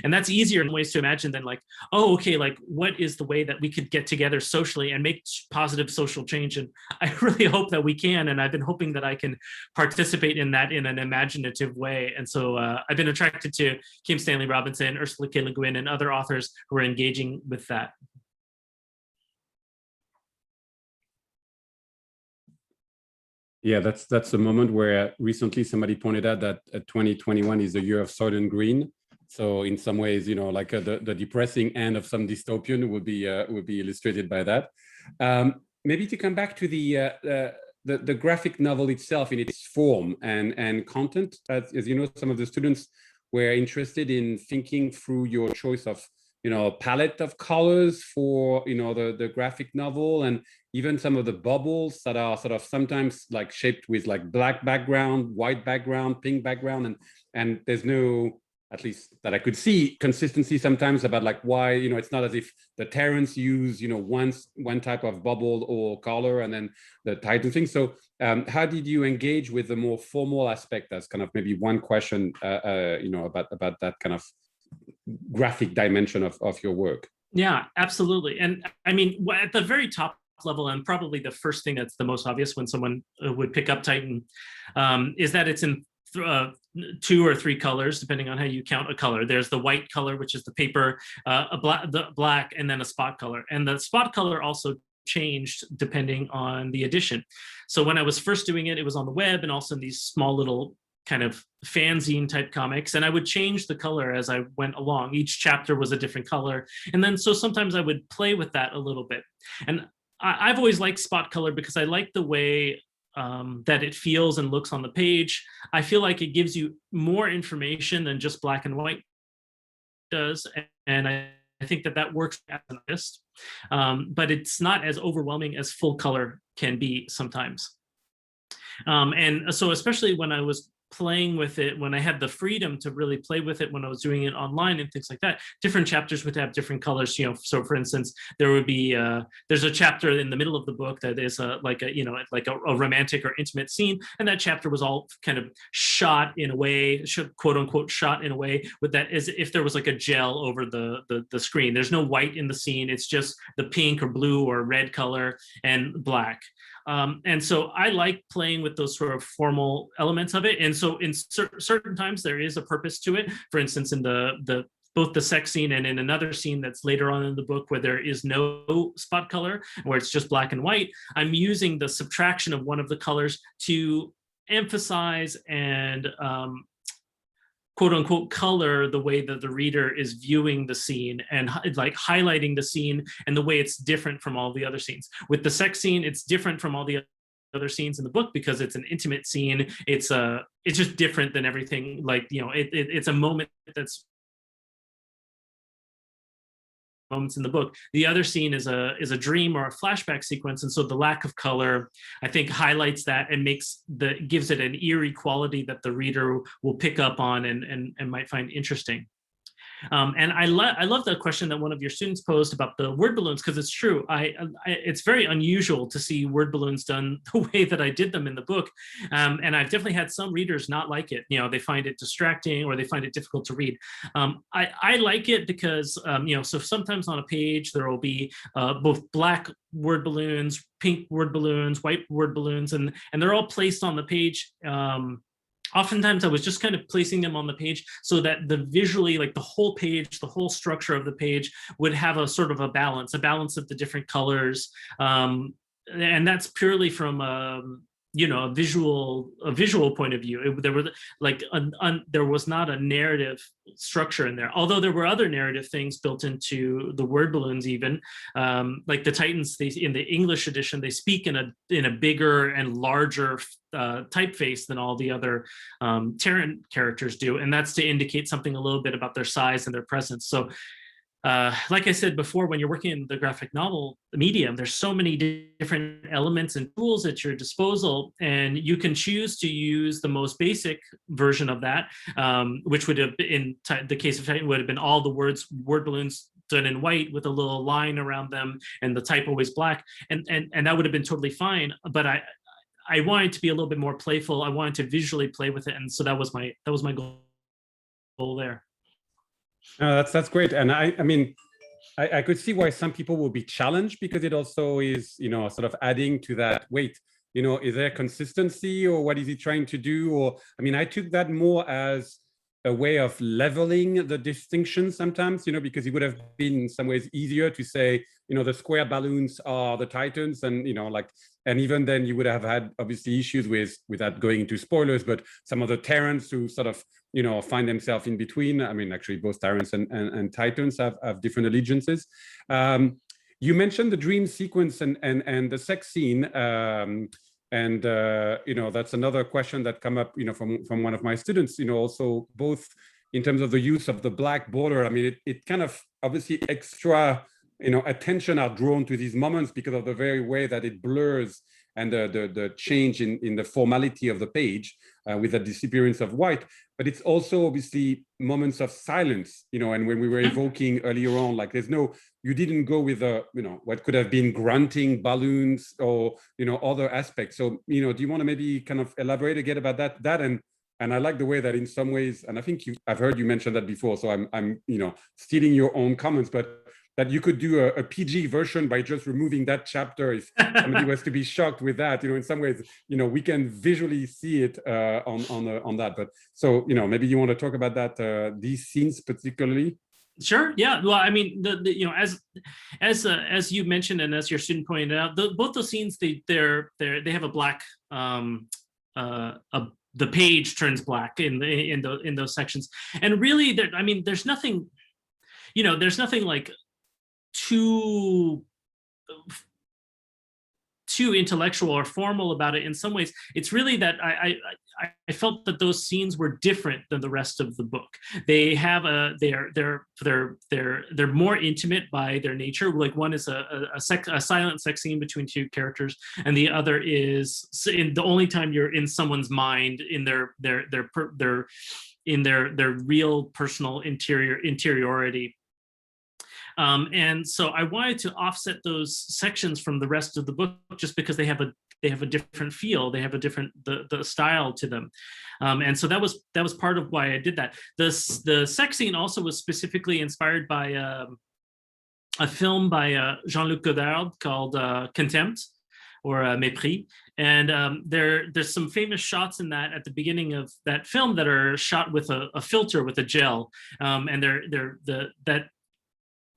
And that's easier in ways to imagine than like, oh, okay, like what is the way that we could get together socially and make positive social change? And I really hope that we can. And I've been hoping that I can participate in that in an imaginative way. And so I've been attracted to Kim Stanley Robinson, Ursula K Le Guin, and other authors who are engaging with that. Yeah, that's a moment where recently somebody pointed out that 2021 is the year of Soylent Green. So in some ways, you know, like the depressing end of some dystopian would be illustrated by that. Maybe to come back to the graphic novel itself in its form and content, as you know, some of the students were interested in thinking through your choice of, you know, palette of colors for, you know, the graphic novel, and even some of the bubbles that are sort of sometimes like shaped with like black background, white background, pink background, and there's no, at least that I could see, consistency sometimes about like why, you know, it's not as if the Terrans use, you know, one type of bubble or color and then the Titan thing. So how did you engage with the more formal aspect as kind of maybe one question, you know, about that kind of graphic dimension of your work? Yeah, absolutely. And I mean, at the very top level, and probably the first thing that's the most obvious when someone would pick up Titan, is that it's in 2 or 3 colors, depending on how you count a color. There's the white color, which is the paper, the black, and then a spot color. And the spot color also changed depending on the edition. So when I was first doing it, it was on the web and also in these small little kind of fanzine type comics, and I would change the color as I went along. Each chapter was a different color. And then so sometimes I would play with that a little bit. And I've always liked spot color because I like the way that it feels and looks on the page. I feel like it gives you more information than just black and white does. And I think that works as an artist, but it's not as overwhelming as full color can be sometimes. And so especially when I was playing with it, when I had the freedom to really play with it, when I was doing it online and things like that, different chapters would have different colors, you know. So for instance, there would be there's a chapter in the middle of the book that is like a romantic or intimate scene, and that chapter was all kind of shot in a way, quote unquote shot in a way with that as if there was like a gel over the screen. There's no white in the scene, it's just the pink or blue or red color and black. And so I like playing with those sort of formal elements of it. And so in certain times there is a purpose to it. For instance, in both the sex scene and in another scene that's later on in the book where there is no spot color, where it's just black and white, I'm using the subtraction of one of the colors to emphasize and quote unquote color the way that the reader is viewing the scene, and like highlighting the scene and the way it's different from all the other scenes. With the sex scene, it's different from all the other scenes in the book because it's an intimate scene. It's just different than everything. Like, you know, it's a moment that's moments in the book. The other scene is a dream or a flashback sequence, and so the lack of color, I think, highlights that and gives it an eerie quality that the reader will pick up on and might find interesting. And I love the question that one of your students posed about the word balloons, because it's true. It's very unusual to see word balloons done the way that I did them in the book. And I've definitely had some readers not like it. You know, they find it distracting or they find it difficult to read. I like it because, you know, so sometimes on a page, there will be both black word balloons, pink word balloons, white word balloons, and they're all placed on the page. Oftentimes I was just kind of placing them on the page so that visually, like the whole page, the whole structure of the page would have a sort of a balance of the different colors. And that's purely from you know, a visual point of view. There were like there was not a narrative structure in there, although there were other narrative things built into the word balloons. Even like the Titans, in the English edition, they speak in a bigger and larger typeface than all the other Terran characters do, and that's to indicate something a little bit about their size and their presence. So like I said before, when you're working in the graphic novel medium, there's so many different elements and tools at your disposal, and you can choose to use the most basic version of that, which would have been, in the case of Titan, would have been all the word balloons done in white with a little line around them and the type always black, and that would have been totally fine. But I wanted to be a little bit more playful. I wanted to visually play with it, and so that was my goal there. That's great, and I mean, I could see why some people will be challenged, because it also is, you know, sort of adding to that. Wait, you know, is there consistency, or what is he trying to do? Or, I mean, I took that more as a way of leveling the distinction sometimes, you know, because it would have been in some ways easier to say, you know, the square balloons are the Titans, and, you know, like, and even then you would have had obviously issues without going into spoilers, but some of the Terrans who sort of, you know, find themselves in between. I mean, actually both Tyrants and Titans have different allegiances. You mentioned the dream sequence and the sex scene. You know, that's another question that come up, you know, from one of my students, you know, also both in terms of the use of the black border. I mean, it kind of obviously extra, you know, attention are drawn to these moments because of the very way that it blurs and the change in the formality of the page with the disappearance of white. But it's also obviously moments of silence, you know, and when we were evoking earlier on, like you didn't go with you know, what could have been grunting balloons or, you know, other aspects. So, you know, do you want to maybe kind of elaborate again about that? And I like the way that in some ways, and I think I've heard you mention that before, so I'm you know, stealing your own comments, but that you could do a PG version by just removing that chapter if somebody was to be shocked with that. You know, in some ways, you know, we can visually see it on that. But so, you know, maybe you want to talk about that, these scenes particularly. Sure. Yeah. Well, I mean, you know, as you mentioned, and as your student pointed out, both those scenes, they have a black, the page turns black in those sections, and really, I mean, there's nothing, you know, there's nothing like too intellectual or formal about it. In some ways, it's really that I felt that those scenes were different than the rest of the book. They have they're more intimate by their nature. Like one is a silent sex scene between two characters, and the other is the only time you're in someone's mind, in their real personal interiority. And so I wanted to offset those sections from the rest of the book, just because they have a different feel, they have a different the style to them, and so that was part of why I did that. The sex scene also was specifically inspired by a film by Jean-Luc Godard called Contempt, or Mépris, and there's some famous shots in that at the beginning of that film that are shot with a filter with a gel, and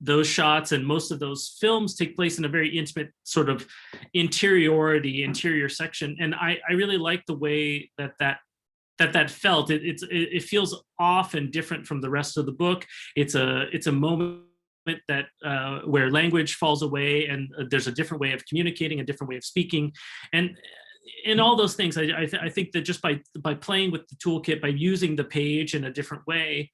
those shots and most of those films take place in a very intimate sort of interior section, and I really like the way that felt. It feels off and different from the rest of the book. It's a moment that where language falls away, and there's a different way of communicating, a different way of speaking, and all those things. I think that just by playing with the toolkit, by using the page in a different way,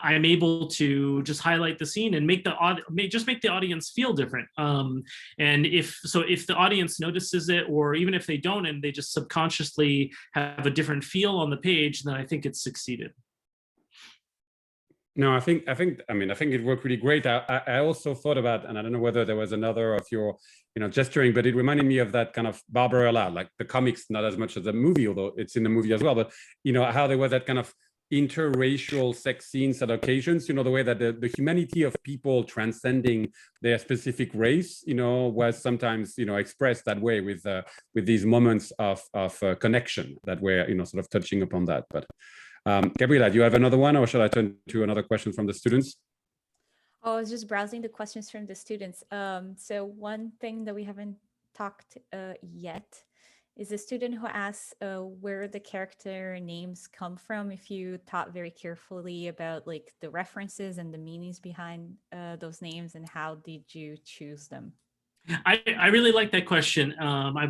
I'm able to just highlight the scene and make the audience feel different. And if the audience notices it, or even if they don't, and they just subconsciously have a different feel on the page, then I think it's succeeded. No, I think it worked really great. I also thought about, and I don't know whether there was another of your, you know, gesturing, but it reminded me of that kind of Barbarella, like the comics, not as much as the movie, although it's in the movie as well. But you know how there was that kind of interracial sex scenes at occasions, you know, the way that the humanity of people transcending their specific race, you know, was sometimes, you know, expressed that way with these moments of connection that were, you know, sort of touching upon that. But Gabriela, do you have another one, or shall I turn to another question from the students? Oh, I was just browsing the questions from the students. So one thing that we haven't talked yet is a student who asks where the character names come from, if you thought very carefully about like the references and the meanings behind those names, and how did you choose them? I really like that question. I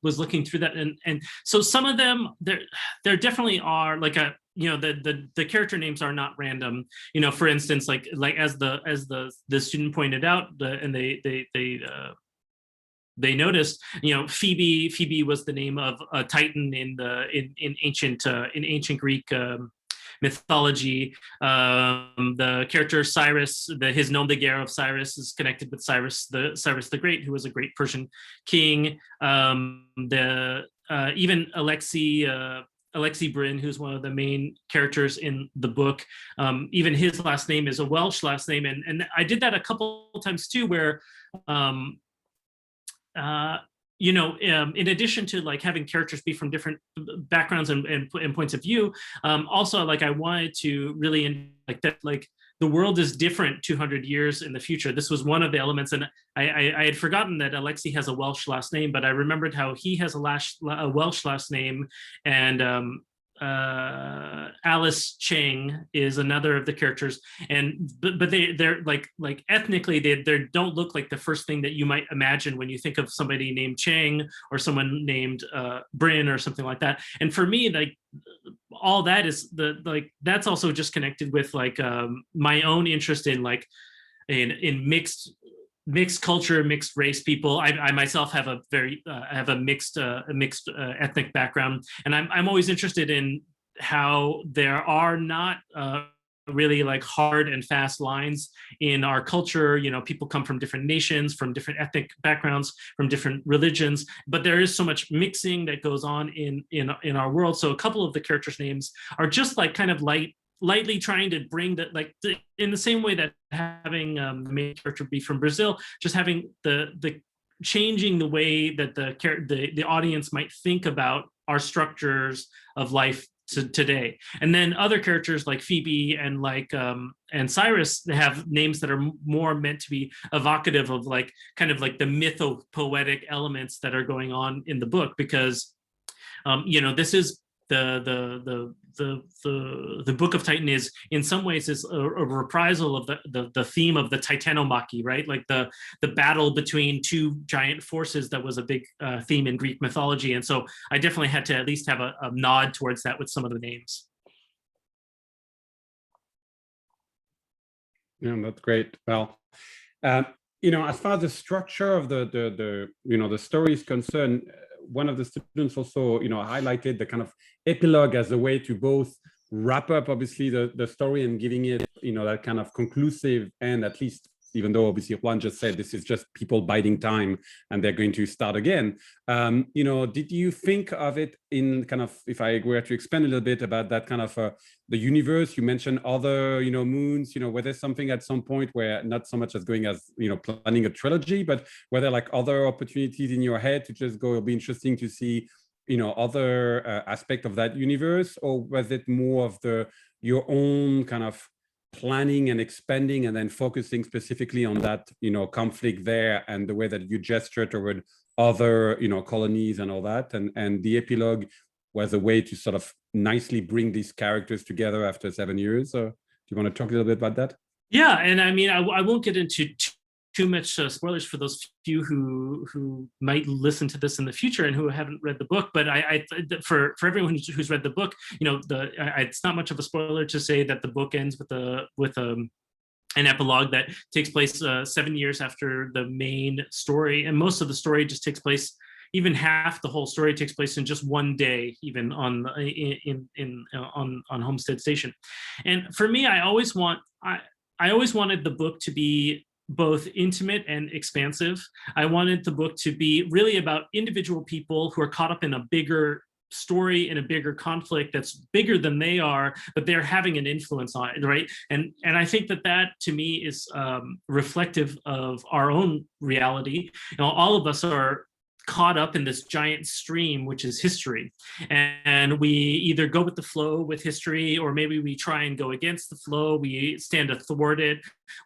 was looking through that, and so some of them, there definitely are, like, you know, the character names are not random. You know, for instance, like as the student pointed out, and they noticed, you know, Phoebe was the name of a Titan in ancient Greek mythology. The character Cyrus, his nom de guerre of Cyrus, is connected with Cyrus the Great, who was a great Persian king. Even Alexei Bryn, who's one of the main characters in the book, even his last name is a Welsh last name, and I did that a couple times too, where in addition to like having characters be from different backgrounds and points of view, also like I wanted to really like that, like the world is different 200 years in the future. This was one of the elements, and I had forgotten that Alexei has a Welsh last name, but I remembered how he has a Welsh last name, and Alice Cheng is another of the characters, and but they're like ethnically they don't look like the first thing that you might imagine when you think of somebody named Cheng or someone named Bryn or something like that. And for me, like all that is that's also just connected with like my own interest in like in mixed culture, mixed race people. I myself have a very have a mixed ethnic background, and I'm always interested in how there are not really like hard and fast lines in our culture. You know, people come from different nations, from different ethnic backgrounds, from different religions, but there is so much mixing that goes on in our world. So a couple of the characters' names are just like kind of lightly trying to bring that, like in the same way that having the main character be from Brazil, just having the changing the way that the audience might think about our structures of life today. And then other characters like Phoebe and like and Cyrus, they have names that are more meant to be evocative of like kind of like the mytho-poetic elements that are going on in the book, because this is the Book of Titan is in some ways is a reprisal of the theme of the Titanomachy, right? Like the battle between two giant forces that was a big theme in Greek mythology. And so I definitely had to at least have a nod towards that with some of the names. Yeah, that's great. Well, as far as the structure of the story is concerned, one of the students also, highlighted the kind of epilogue as a way to both wrap up, obviously, the story and giving it, that kind of conclusive end, at least, even though obviously Juan just said this is just people biding time and they're going to start again. Did you think of it in kind of, if I were to expand a little bit about that kind of the universe, you mentioned other, moons, were there something at some point where not so much as going as, planning a trilogy, but were there like other opportunities in your head to just go, it'll be interesting to see, other aspect of that universe, or was it more of your own kind of planning and expanding and then focusing specifically on that, conflict there and the way that you gesture toward other, colonies and all that, and the epilogue was a way to sort of nicely bring these characters together after 7 years? So do you want to talk a little bit about that? Yeah, and I mean, I won't get into too much spoilers for those few who might listen to this in the future and who haven't read the book. But for everyone who's read the book, it's not much of a spoiler to say that the book ends with an epilogue that takes place 7 years after the main story, and most of the story just takes place. Even half the whole story takes place in just one day, even on Homestead Station. And for me, I always wanted the book to be both intimate and expansive. I wanted the book to be really about individual people who are caught up in a bigger story, in a bigger conflict that's bigger than they are, but they're having an influence on it, right? And I think that to me is reflective of our own reality. All of us are caught up in this giant stream, which is history. And we either go with the flow with history, or maybe we try and go against the flow. We stand athwart it.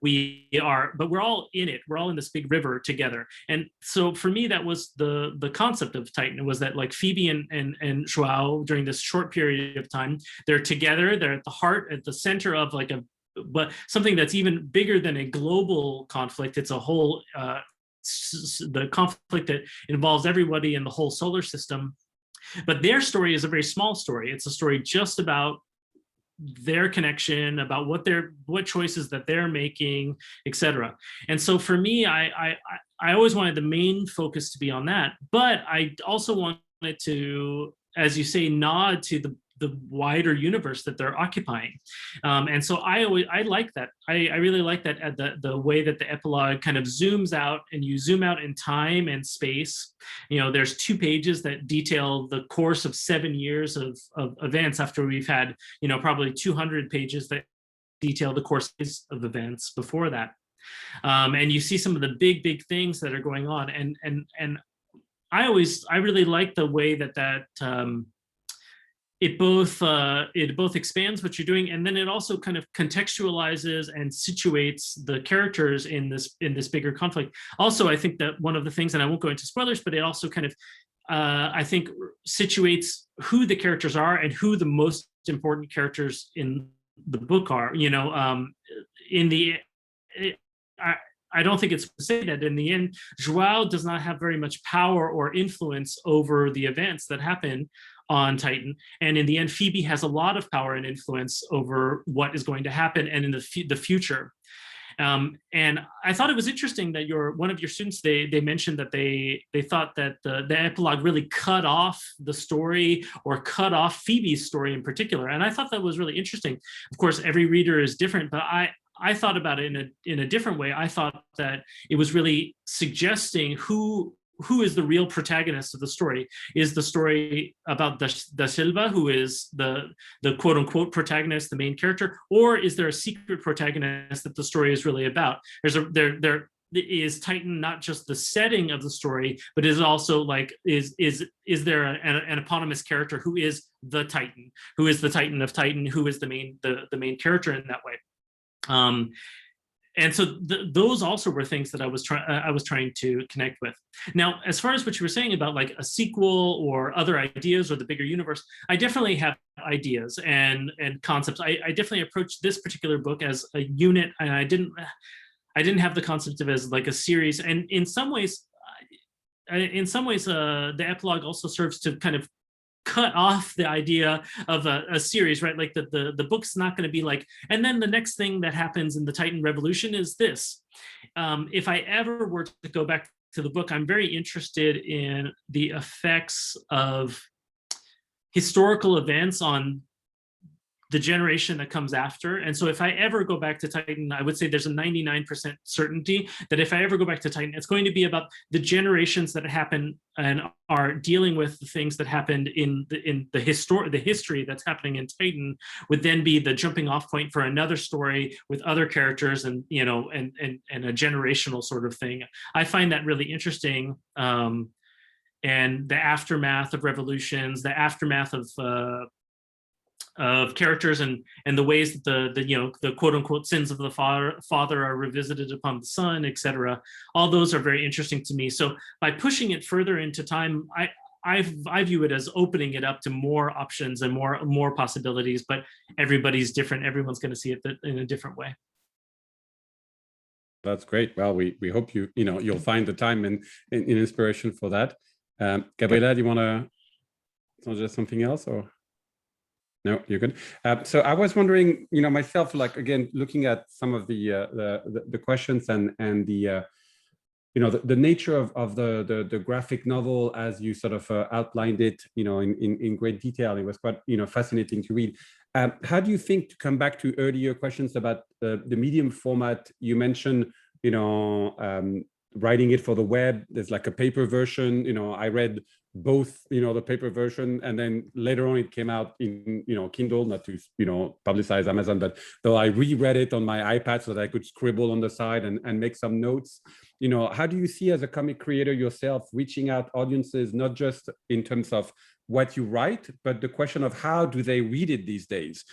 But we're all in it. We're all in this big river together. And so for me, that was the concept of Titan, was that like Phoebe and Joao, during this short period of time, they're together. They're at the heart, at the center of like but something that's even bigger than a global conflict. It's a whole, the conflict that involves everybody in the whole solar system. But their story is a very small story. It's a story just about their connection, about what choices that they're making, etc. And so for me, I always wanted the main focus to be on that, but I also wanted to, as you say, nod to the wider universe that they're occupying. And so I like that. I really like that the way that the epilogue kind of zooms out, and you zoom out in time and space. There's 2 pages that detail the course of 7 years of events, after we've had, probably 200 pages that detail the course of events before that. And you see some of the big things that are going on. And I really like the way that it both expands what you're doing, and then it also kind of contextualizes and situates the characters in this bigger conflict. Also, I think that one of the things, and I won't go into spoilers, but it also kind of I think situates who the characters are and who the most important characters in the book are. I don't think it's to say that in the end, Joao does not have very much power or influence over the events that happen on Titan. And in the end, Phoebe has a lot of power and influence over what is going to happen and in the future. And I thought it was interesting that one of your students, they mentioned that they thought that the epilogue really cut off the story, or cut off Phoebe's story in particular. And I thought that was really interesting. Of course, every reader is different, but I thought about it in a different way. I thought that it was really suggesting who is the real protagonist of the story. Is the story about Da Silva, who is the quote unquote protagonist, the main character, or is there a secret protagonist that the story is really about? There is Titan not just the setting of the story, but is also like, is there an eponymous character who is the Titan, who is the Titan of Titan, who is the main character in that way? And so those also were things that I was trying to connect with. Now, as far as what you were saying about like a sequel or other ideas or the bigger universe, I definitely have ideas and concepts. I definitely approached this particular book as a unit, and I didn't have the concept of it as like a series. And in some ways, the epilogue also serves to kind of cut off the idea of a series, right? Like the book's not going to be like, and then the next thing that happens in the Titan Revolution is this. If I ever were to go back to the book, I'm very interested in the effects of historical events on the generation that comes after. And so if I ever go back to Titan, I would say there's a 99% certainty that if I ever go back to Titan, it's going to be about the generations that happen and are dealing with the things that happened in the history that's happening in Titan, would then be the jumping off point for another story with other characters, and and a generational sort of thing. I find that really interesting. And the aftermath of revolutions, the aftermath of characters, and the ways that the quote unquote sins of the father are revisited upon the son, etc. All those are very interesting to me. So by pushing it further into time, I view it as opening it up to more options and more possibilities. But everybody's different. Everyone's going to see it in a different way. That's great. Well, we hope you'll find the time and inspiration for that. Gabriela, do you want to suggest something else, or? No, you're good. So I was wondering, myself, like, again, looking at some of the questions and the the nature of the graphic novel as you sort of outlined it, in great detail. It was quite fascinating to read. How do you think, to come back to earlier questions about the medium format? You mentioned, writing it for the web. There's like a paper version. I read both, the paper version, and then later on it came out in, Kindle, not to, publicize Amazon, but though I reread it on my iPad so that I could scribble on the side and make some notes. How do you see, as a comic creator yourself, reaching out audiences, not just in terms of what you write, but the question of how do they read it these days,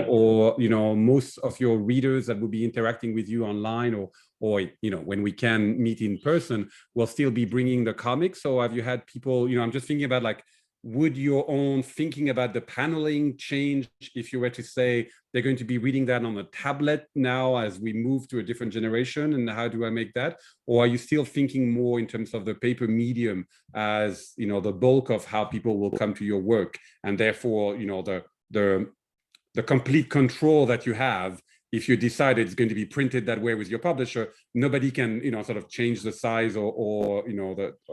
or, most of your readers that will be interacting with you online, or when we can meet in person, will still be bringing the comics? So have you had people, I'm just thinking about, like, would your own thinking about the paneling change if you were to say they're going to be reading that on a tablet now as we move to a different generation, and how do I make that? Or are you still thinking more in terms of the paper medium as, the bulk of how people will come to your work, and therefore, the complete control that you have? If you decide it's going to be printed that way with your publisher, nobody can, sort of change the size or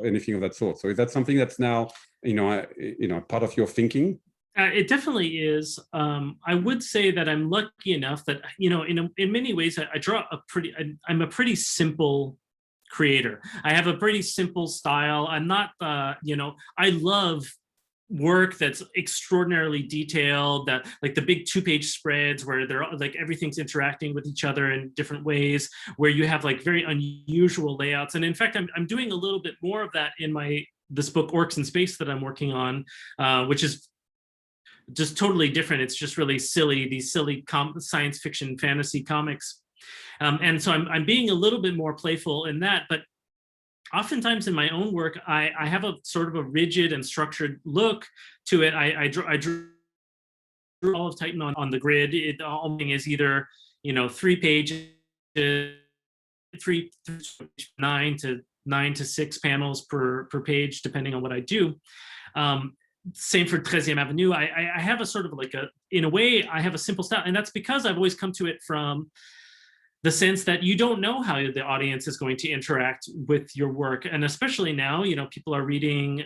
anything of that sort. So is that something that's now, part of your thinking? It definitely is. I would say that I'm lucky enough that, you know, in many ways, I draw I'm a pretty simple creator. I have a pretty simple style. I'm not, you know, I love work that's extraordinarily detailed, that like the big 2-page spreads where they're like everything's interacting with each other in different ways, where you have like very unusual layouts. And in fact, I'm doing a little bit more of that in this book Orcs in Space that I'm working on, which is just totally different. It's just really silly, these silly science fiction fantasy comics. And so I'm being a little bit more playful in that, but oftentimes in my own work, I have a sort of a rigid and structured look to it. I drew all of Titan on the grid. It all is either, you know, 3 pages, 9 to 6 panels per page, depending on what I do. Same for 13th Avenue. I have a sort of like in a way, I have a simple style, and that's because I've always come to it from the sense that you don't know how the audience is going to interact with your work. And especially now, you know, people are reading,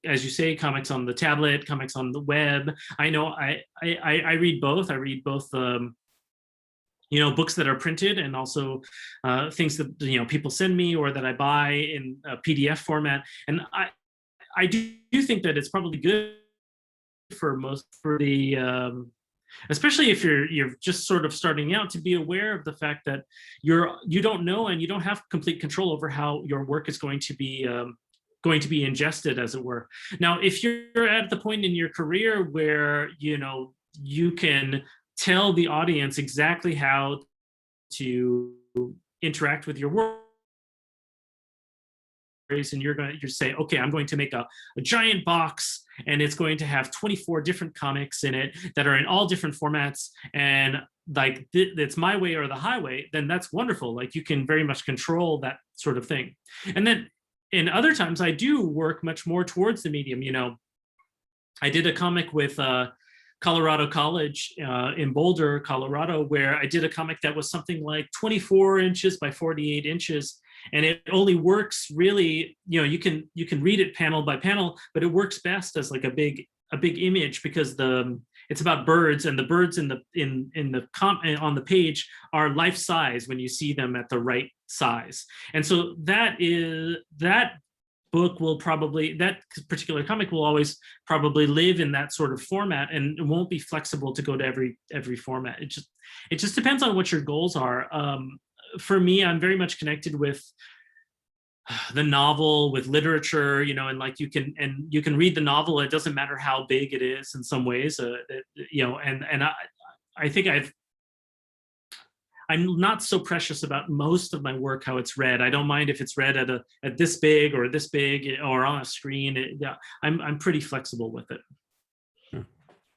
as you say, comics on the tablet, comics on the web. I know I read both. I read both, you know, books that are printed and also things that, you know, people send me or that I buy in a PDF format. And I do think that it's probably good for the especially if you're just sort of starting out, to be aware of the fact that you don't know and you don't have complete control over how your work is going to be ingested, as it were. Now, if you're at the point in your career where, you know, you can tell the audience exactly how to interact with your work, and you're say, okay, I'm going to make a giant box, and it's going to have 24 different comics in it that are in all different formats, and like it's my way or the highway, then that's wonderful. Like, you can very much control that sort of thing. And then in other times, I do work much more towards the medium. You know, I did a comic with Colorado College in Boulder, Colorado, where I did a comic that was something like 24 inches by 48 inches. And it only works really, you know, you can read it panel by panel, but it works best as like a big image, because it's about birds, and the birds on the page are life size when you see them at the right size. And so that particular comic will always probably live in that sort of format, and it won't be flexible to go to every format. It just depends on what your goals are. For me, I'm very much connected with the novel, with literature, you know, and like you can read the novel. It doesn't matter how big it is in some ways, you know, and I think I'm not so precious about most of my work, how it's read. I don't mind if it's read at this big or this big or on a screen. I'm pretty flexible with it.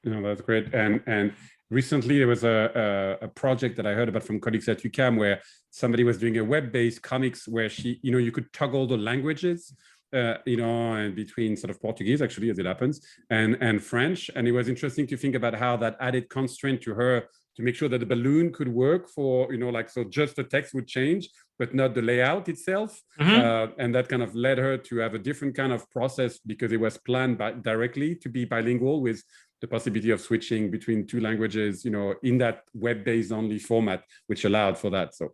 No, that's great. And recently there was a project that I heard about from colleagues at UQAM, where somebody was doing a web-based comics where you could toggle the languages, you know, and between sort of Portuguese, actually, as it happens, and French. And it was interesting to think about how that added constraint to her to make sure that the balloon could work for, you know, like, so just the text would change, but not the layout itself. And that kind of led her to have a different kind of process, because it was planned directly to be bilingual, with the possibility of switching between 2 languages, you know, in that web-based only format, which allowed for that. So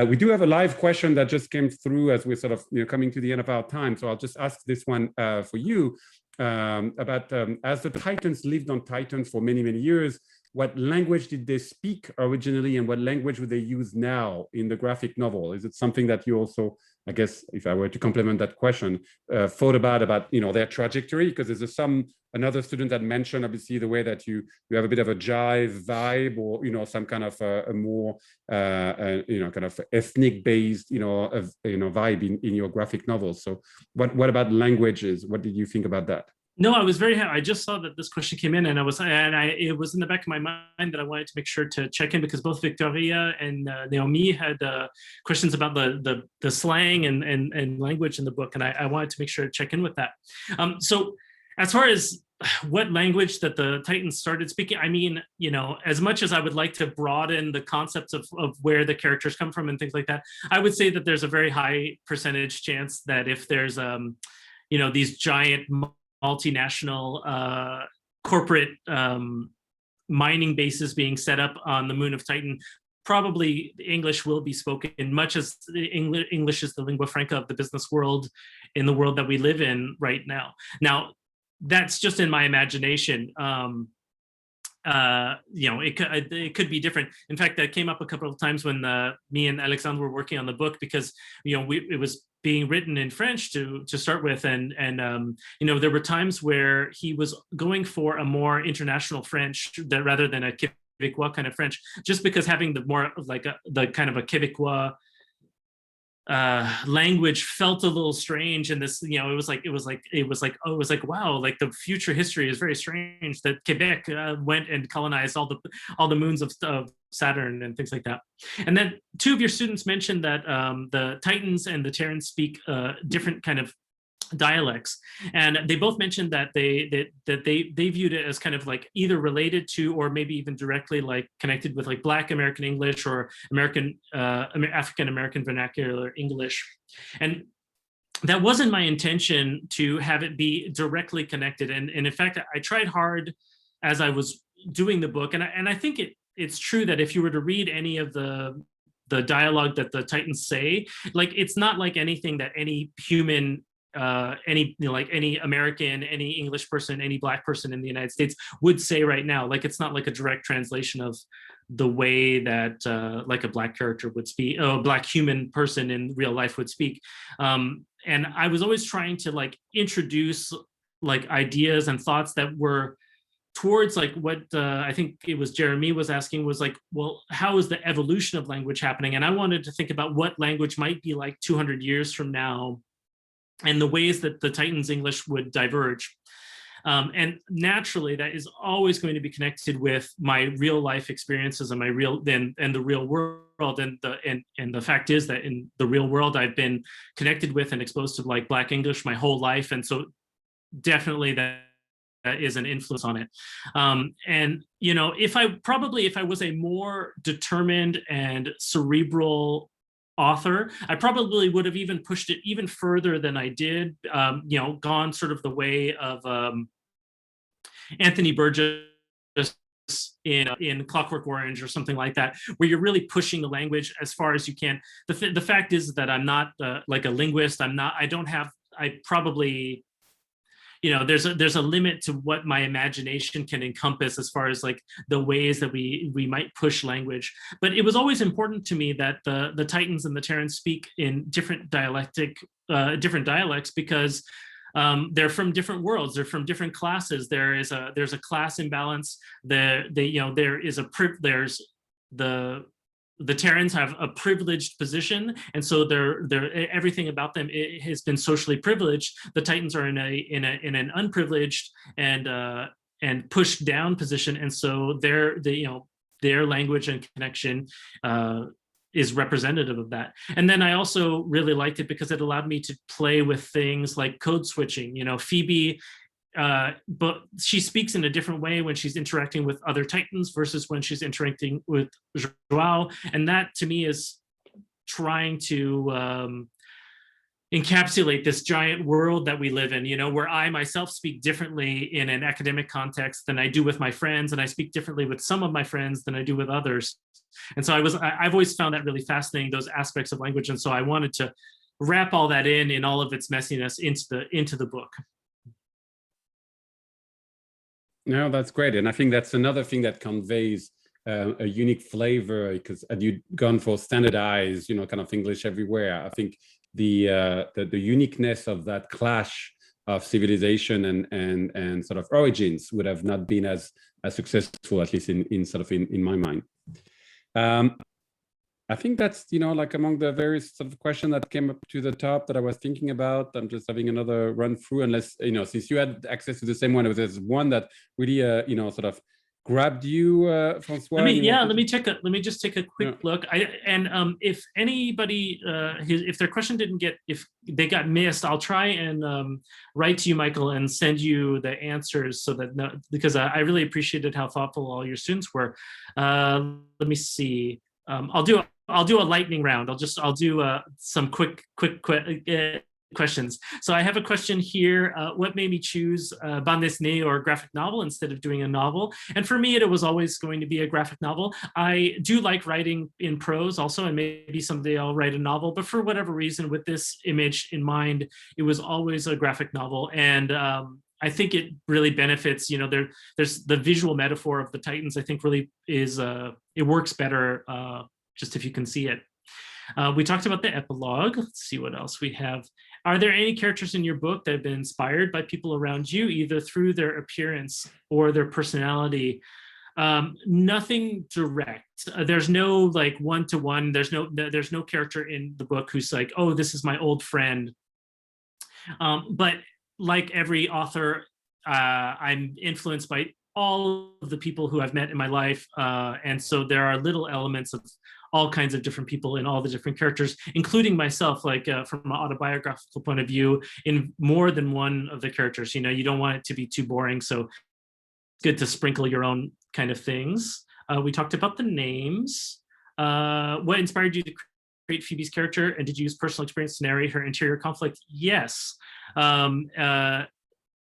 we do have a live question that just came through as we're sort of, you know, coming to the end of our time. So I'll just ask this one for you about as the Titans lived on Titan for many, many years, what language did they speak originally, and what language would they use now in the graphic novel? Is it something that you also, I guess, if I were to complement that question, thought about, you know, their trajectory? Because there's another student that mentioned, obviously, the way that you have a bit of a jive vibe, or, you know, some kind of a more, you know, kind of ethnic based, you know, vibe in your graphic novels. So what about languages? What did you think about that? No, I was very happy. I just saw that this question came in, and it was in the back of my mind that I wanted to make sure to check in, because both Victoria and Naomi had questions about the slang and language in the book, and I wanted to make sure to check in with that. So as far as what language that the Titans started speaking, I mean, you know, as much as I would like to broaden the concepts of where the characters come from and things like that, I would say that there's a very high percentage chance that if there's, you know, these giant multinational corporate mining bases being set up on the moon of Titan, probably English will be spoken, much as English is the lingua franca of the business world in the world that we live in right now. Now, that's just in my imagination. It could be different. In fact, that came up a couple of times when me and Alexandre were working on the book, because it was being written in French to start with, and there were times where he was going for a more international French rather than a Québécois kind of French, just because having the more like the kind of a Québécois language felt a little strange. And this, it was like wow, like the future history is very strange that Quebec went and colonized all the moons of Saturn and things like that. And then two of your students mentioned that the Titans and the Terrans speak different kind of dialects, and they both mentioned that they viewed it as kind of like either related to, or maybe even directly like connected with like Black American English or African American vernacular English. And that wasn't my intention to have it be directly connected. And in fact, I tried hard as I was doing the book, and I think it's true that if you were to read any of the dialogue that the Titans say, like it's not like anything that any human any American, any English person, any Black person in the United States would say right now. Like it's not like a direct translation of the way that like a Black character would speak, a Black human person in real life would speak. And I was always trying to like introduce like ideas and thoughts that were towards like what I think it was Jeremy was asking, was like, well, how is the evolution of language happening? And I wanted to think about what language might be like 200 years from now, and the ways that the Titans' English would diverge. And naturally, that is always going to be connected with my real life experiences and the real world. And the fact is that in the real world, I've been connected with and exposed to like Black English my whole life. And so definitely that is an influence on it. And, if I was a more determined and cerebral author, I probably would have even pushed it even further than I did, gone sort of the way of Anthony Burgess in Clockwork Orange or something like that, where you're really pushing the language as far as you can. The fact is that I'm not like a linguist. There's a limit to what my imagination can encompass as far as like the ways that we might push language. But it was always important to me that the Titans and the Terrans speak in different dialects, because they're from different worlds. They're from different classes. There's a class imbalance. The Terrans have a privileged position, and so they're everything about them has been socially privileged. The Titans are in an unprivileged and pushed down position, and so their language and connection is representative of that. And then I also really liked it because it allowed me to play with things like code switching. Phoebe. But she speaks in a different way when she's interacting with other Titans versus when she's interacting with Joao. And that to me is trying to encapsulate this giant world that we live in, where I myself speak differently in an academic context than I do with my friends. And I speak differently with some of my friends than I do with others. And so I've always found that really fascinating, those aspects of language. And so I wanted to wrap all that in all of its messiness into the book. No, that's great. And I think that's another thing that conveys a unique flavor, because had you gone for standardized, kind of English everywhere, I think the uniqueness of that clash of civilization and sort of origins would have not been as successful, at least in my mind. I think that's, like among the various sort of questions that came up to the top that I was thinking about. I'm just having another run through, unless, since you had access to the same one, there's one that really, sort of grabbed you, Francois. Let me just take a quick look. If anybody, if their question if they got missed, I'll try and write to you, Michael, and send you the answers because I really appreciated how thoughtful all your students were. Let me see. I'll do a lightning round. I'll do some quick questions. So I have a question here. What made me choose bande dessinée or graphic novel instead of doing a novel? And for me, it was always going to be a graphic novel. I do like writing in prose also, and maybe someday I'll write a novel. But for whatever reason, with this image in mind, it was always a graphic novel. And I think it really benefits, you know, there's the visual metaphor of the Titans, I think really is, it works better just if you can see it. We talked about the epilogue. Let's see what else we have. Are there any characters in your book that have been inspired by people around you, either through their appearance or their personality? Nothing direct. There's no like one-to-one. There's no character in the book who's like, oh, this is my old friend. But like every author, I'm influenced by all of the people who I've met in my life. And so there are little elements of all kinds of different people in all the different characters, including myself, like from an autobiographical point of view, in more than one of the characters. You know, you don't want it to be too boring. So it's good to sprinkle your own kind of things. We talked about the names. What inspired you to create Phoebe's character, and did you use personal experience to narrate her interior conflict? Yes.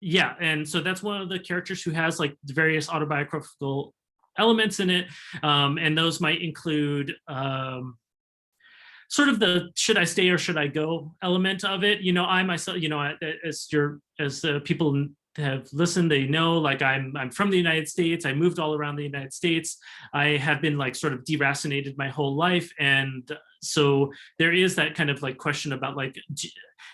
Yeah, and so that's one of the characters who has like the various autobiographical elements in it, and those might include sort of the should I stay or should I go element of it. You know, I myself, you know, as people have listened, they know like I'm from the United States. I moved all around the United States. I have been like sort of deracinated my whole life, and so there is that kind of like question about like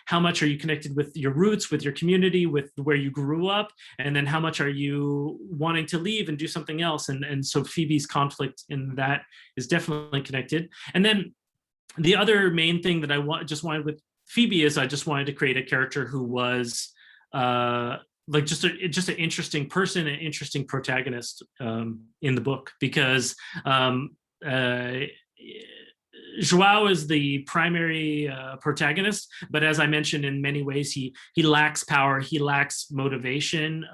how much are you connected with your roots, with your community, with where you grew up, and then how much are you wanting to leave and do something else? And so Phoebe's conflict in that is definitely connected. And then the other main thing that I just wanted with Phoebe is I just wanted to create a character who was like just an interesting person, an interesting protagonist in the book, because João is the primary protagonist, but as I mentioned, in many ways, he lacks power, he lacks motivation.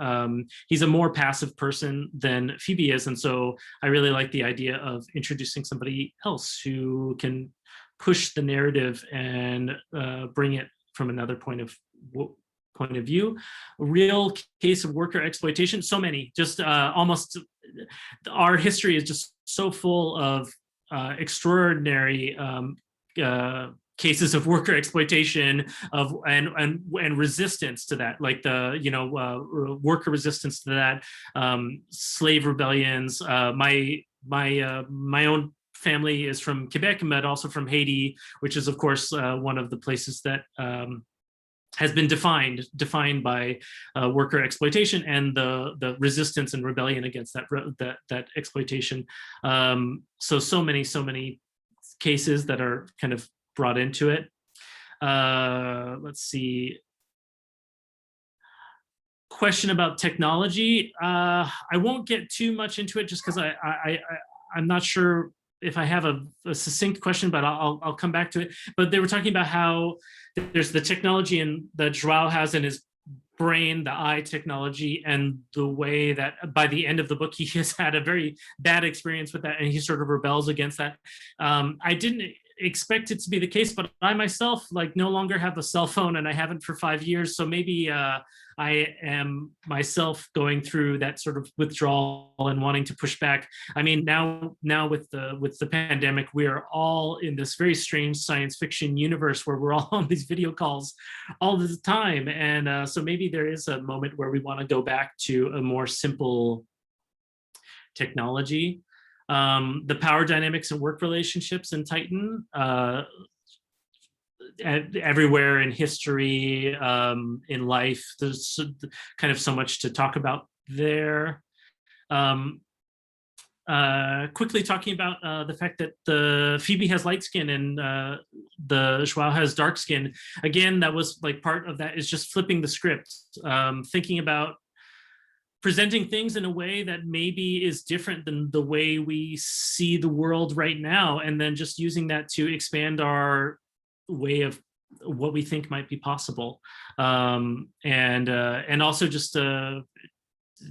He's a more passive person than Phoebe is, and so I really like the idea of introducing somebody else who can push the narrative and bring it from another point of view. A real case of worker exploitation, so many, just almost our history is just so full of extraordinary cases of worker exploitation and resistance to that, like the worker resistance to that, slave rebellions. My own family is from Quebec, but also from Haiti, which is of course one of the places that has been defined by worker exploitation and the resistance and rebellion against that exploitation. So many cases that are kind of brought into it. Let's see. Question about technology. I won't get too much into it just because I'm not sure if I have a succinct question, but I'll come back to it. But they were talking about how there's the technology that João has in his brain, the eye technology, and the way that by the end of the book, he has had a very bad experience with that, and he sort of rebels against that. I didn't expect it to be the case, but I myself no longer have a cell phone, and I haven't for 5 years. So maybe I am myself going through that sort of withdrawal and wanting to push back. I mean, now with the pandemic, we are all in this very strange science fiction universe where we're all on these video calls all the time. And so maybe there is a moment where we want to go back to a more simple technology. The power dynamics and work relationships in Titan, everywhere in history, in life, there's kind of so much to talk about there. Quickly talking about the fact that the Phoebe has light skin and the João has dark skin. Again, that was like part of that is just flipping the script, thinking about presenting things in a way that maybe is different than the way we see the world right now, and then just using that to expand our way of what we think might be possible, and also just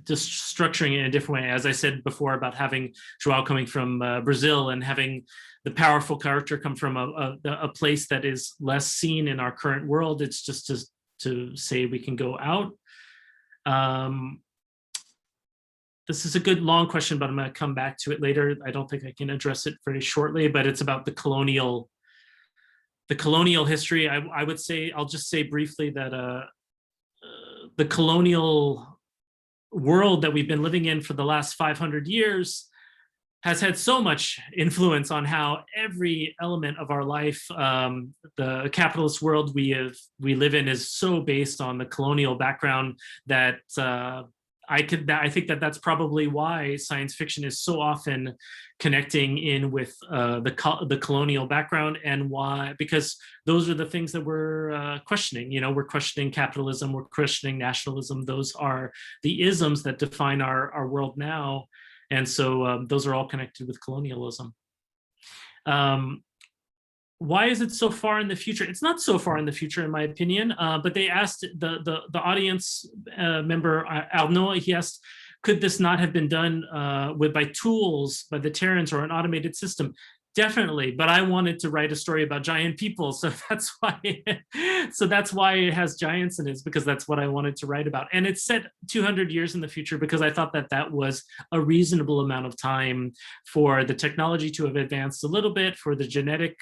just structuring it in a different way. As I said before about having Joao coming from Brazil and having the powerful character come from a place that is less seen in our current world. It's just to say we can go out. This is a good long question, but I'm going to come back to it later. I don't think I can address it very shortly, but it's about the colonial history. I would say, I'll just say briefly that the colonial world that we've been living in for the last 500 years has had so much influence on how every element of our life, the capitalist world we live in is so based on the colonial background that I think that's probably why science fiction is so often connecting in with the colonial background, and why, because those are the things that we're questioning. You know, we're questioning capitalism, we're questioning nationalism. Those are the isms that define our world now, and so those are all connected with colonialism. Why is it so far in the future? It's not so far in the future, in my opinion, but they asked the audience member, Arnaud, he asked, could this not have been done by tools, by the Terrans, or an automated system? Definitely, but I wanted to write a story about giant people, so that's why it has giants in it, because that's what I wanted to write about. And it's set 200 years in the future because I thought that was a reasonable amount of time for the technology to have advanced a little bit, for the genetic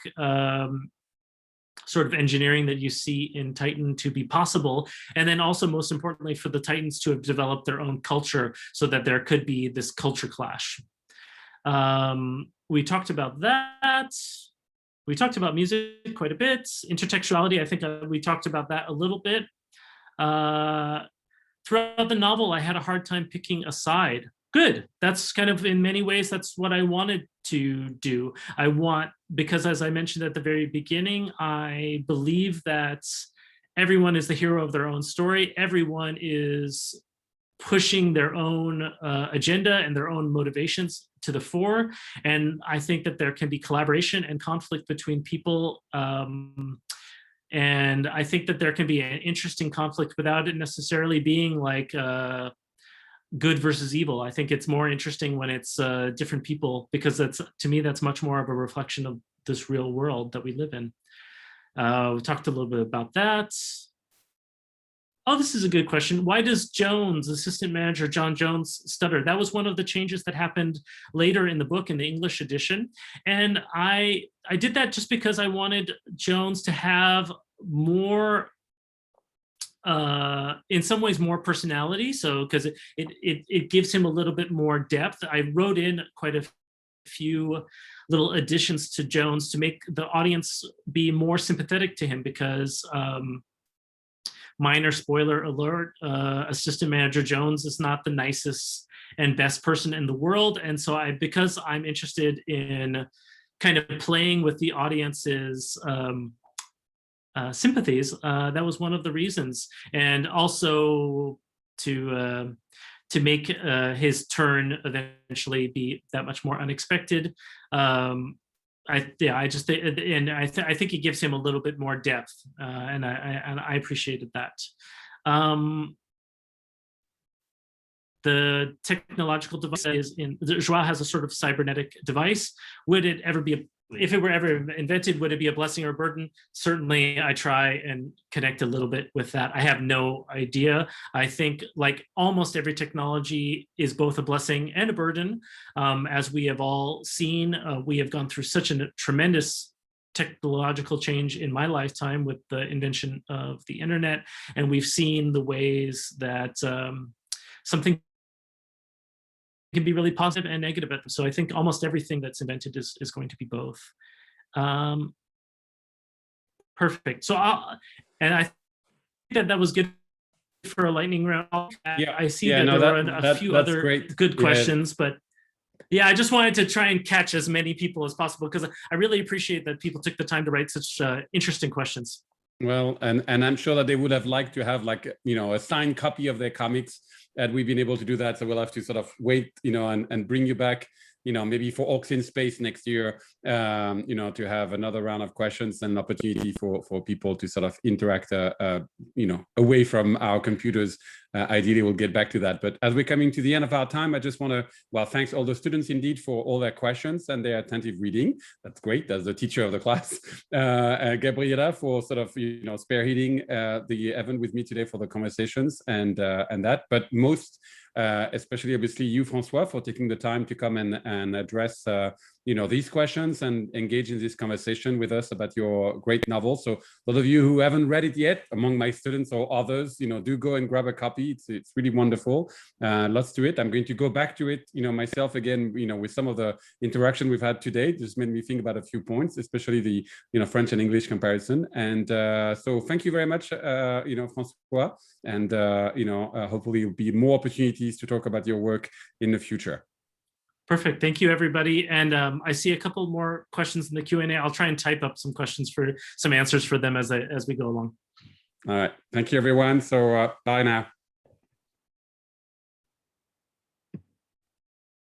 sort of engineering that you see in Titan to be possible, and then also, most importantly, for the Titans to have developed their own culture so that there could be this culture clash. We talked about that. We talked about music quite a bit. Intertextuality, I think we talked about that a little bit. Throughout the novel, I had a hard time picking a side. Good. That's kind of, in many ways, that's what I wanted to do. Because as I mentioned at the very beginning, I believe that everyone is the hero of their own story. Everyone is pushing their own agenda and their own motivations to the fore. And I think that there can be collaboration and conflict between people. And I think that there can be an interesting conflict without it necessarily being like good versus evil. I think it's more interesting when it's different people, because to me, that's much more of a reflection of this real world that we live in. We talked a little bit about that. Oh, this is a good question. Why does Jones, assistant manager John Jones, stutter? That was one of the changes that happened later in the book, in the English edition. And I did that just because I wanted Jones to have more, in some ways, more personality. So, because it gives him a little bit more depth. I wrote in quite a few little additions to Jones to make the audience be more sympathetic to him, because minor spoiler alert, assistant manager Jones is not the nicest and best person in the world. And so because I'm interested in kind of playing with the audience's sympathies, that was one of the reasons. And also to make his turn eventually be that much more unexpected. I think it gives him a little bit more depth, and I appreciated that. The technological device Joao has a sort of cybernetic device. Would it ever be if it were ever invented, would it be a blessing or a burden? Certainly, I try and connect a little bit with that. I have no idea. I think, like almost every technology, is both a blessing and a burden. As we have all seen, we have gone through such a tremendous technological change in my lifetime with the invention of the internet, and we've seen the ways that something can be really positive and negative. So I think almost everything that's invented is going to be both. Perfect. So I think that was good for a lightning round. Yeah, I see that there were a few other good questions, but yeah, I just wanted to try and catch as many people as possible, because I really appreciate that people took the time to write such interesting questions. Well, and I'm sure that they would have liked to have, like, a signed copy of their comics, and we've been able to do that. So we'll have to sort of wait, and bring you back maybe for Orcs in Space next year, to have another round of questions and opportunity for people to sort of interact, away from our computers. Ideally, we'll get back to that. But as we're coming to the end of our time, I just want to, thanks all the students indeed for all their questions and their attentive reading. That's great. That's the teacher of the class. Gabriela for sort of, spearheading the event with me today for the conversations and that. But most, especially obviously you, François, for taking the time to come and address these questions and engage in this conversation with us about your great novel. So those of you who haven't read it yet, among my students or others, do go and grab a copy. It's really wonderful. Lots to it. I'm going to go back to it, myself again, with some of the interaction we've had today. It just made me think about a few points, especially the, French and English comparison. And so thank you very much, François. And, hopefully there'll be more opportunities to talk about your work in the future. Perfect. Thank you, everybody. And I see a couple more questions in the Q&A. I'll try and type up some questions for some answers for them as we go along. All right. Thank you, everyone. So bye now.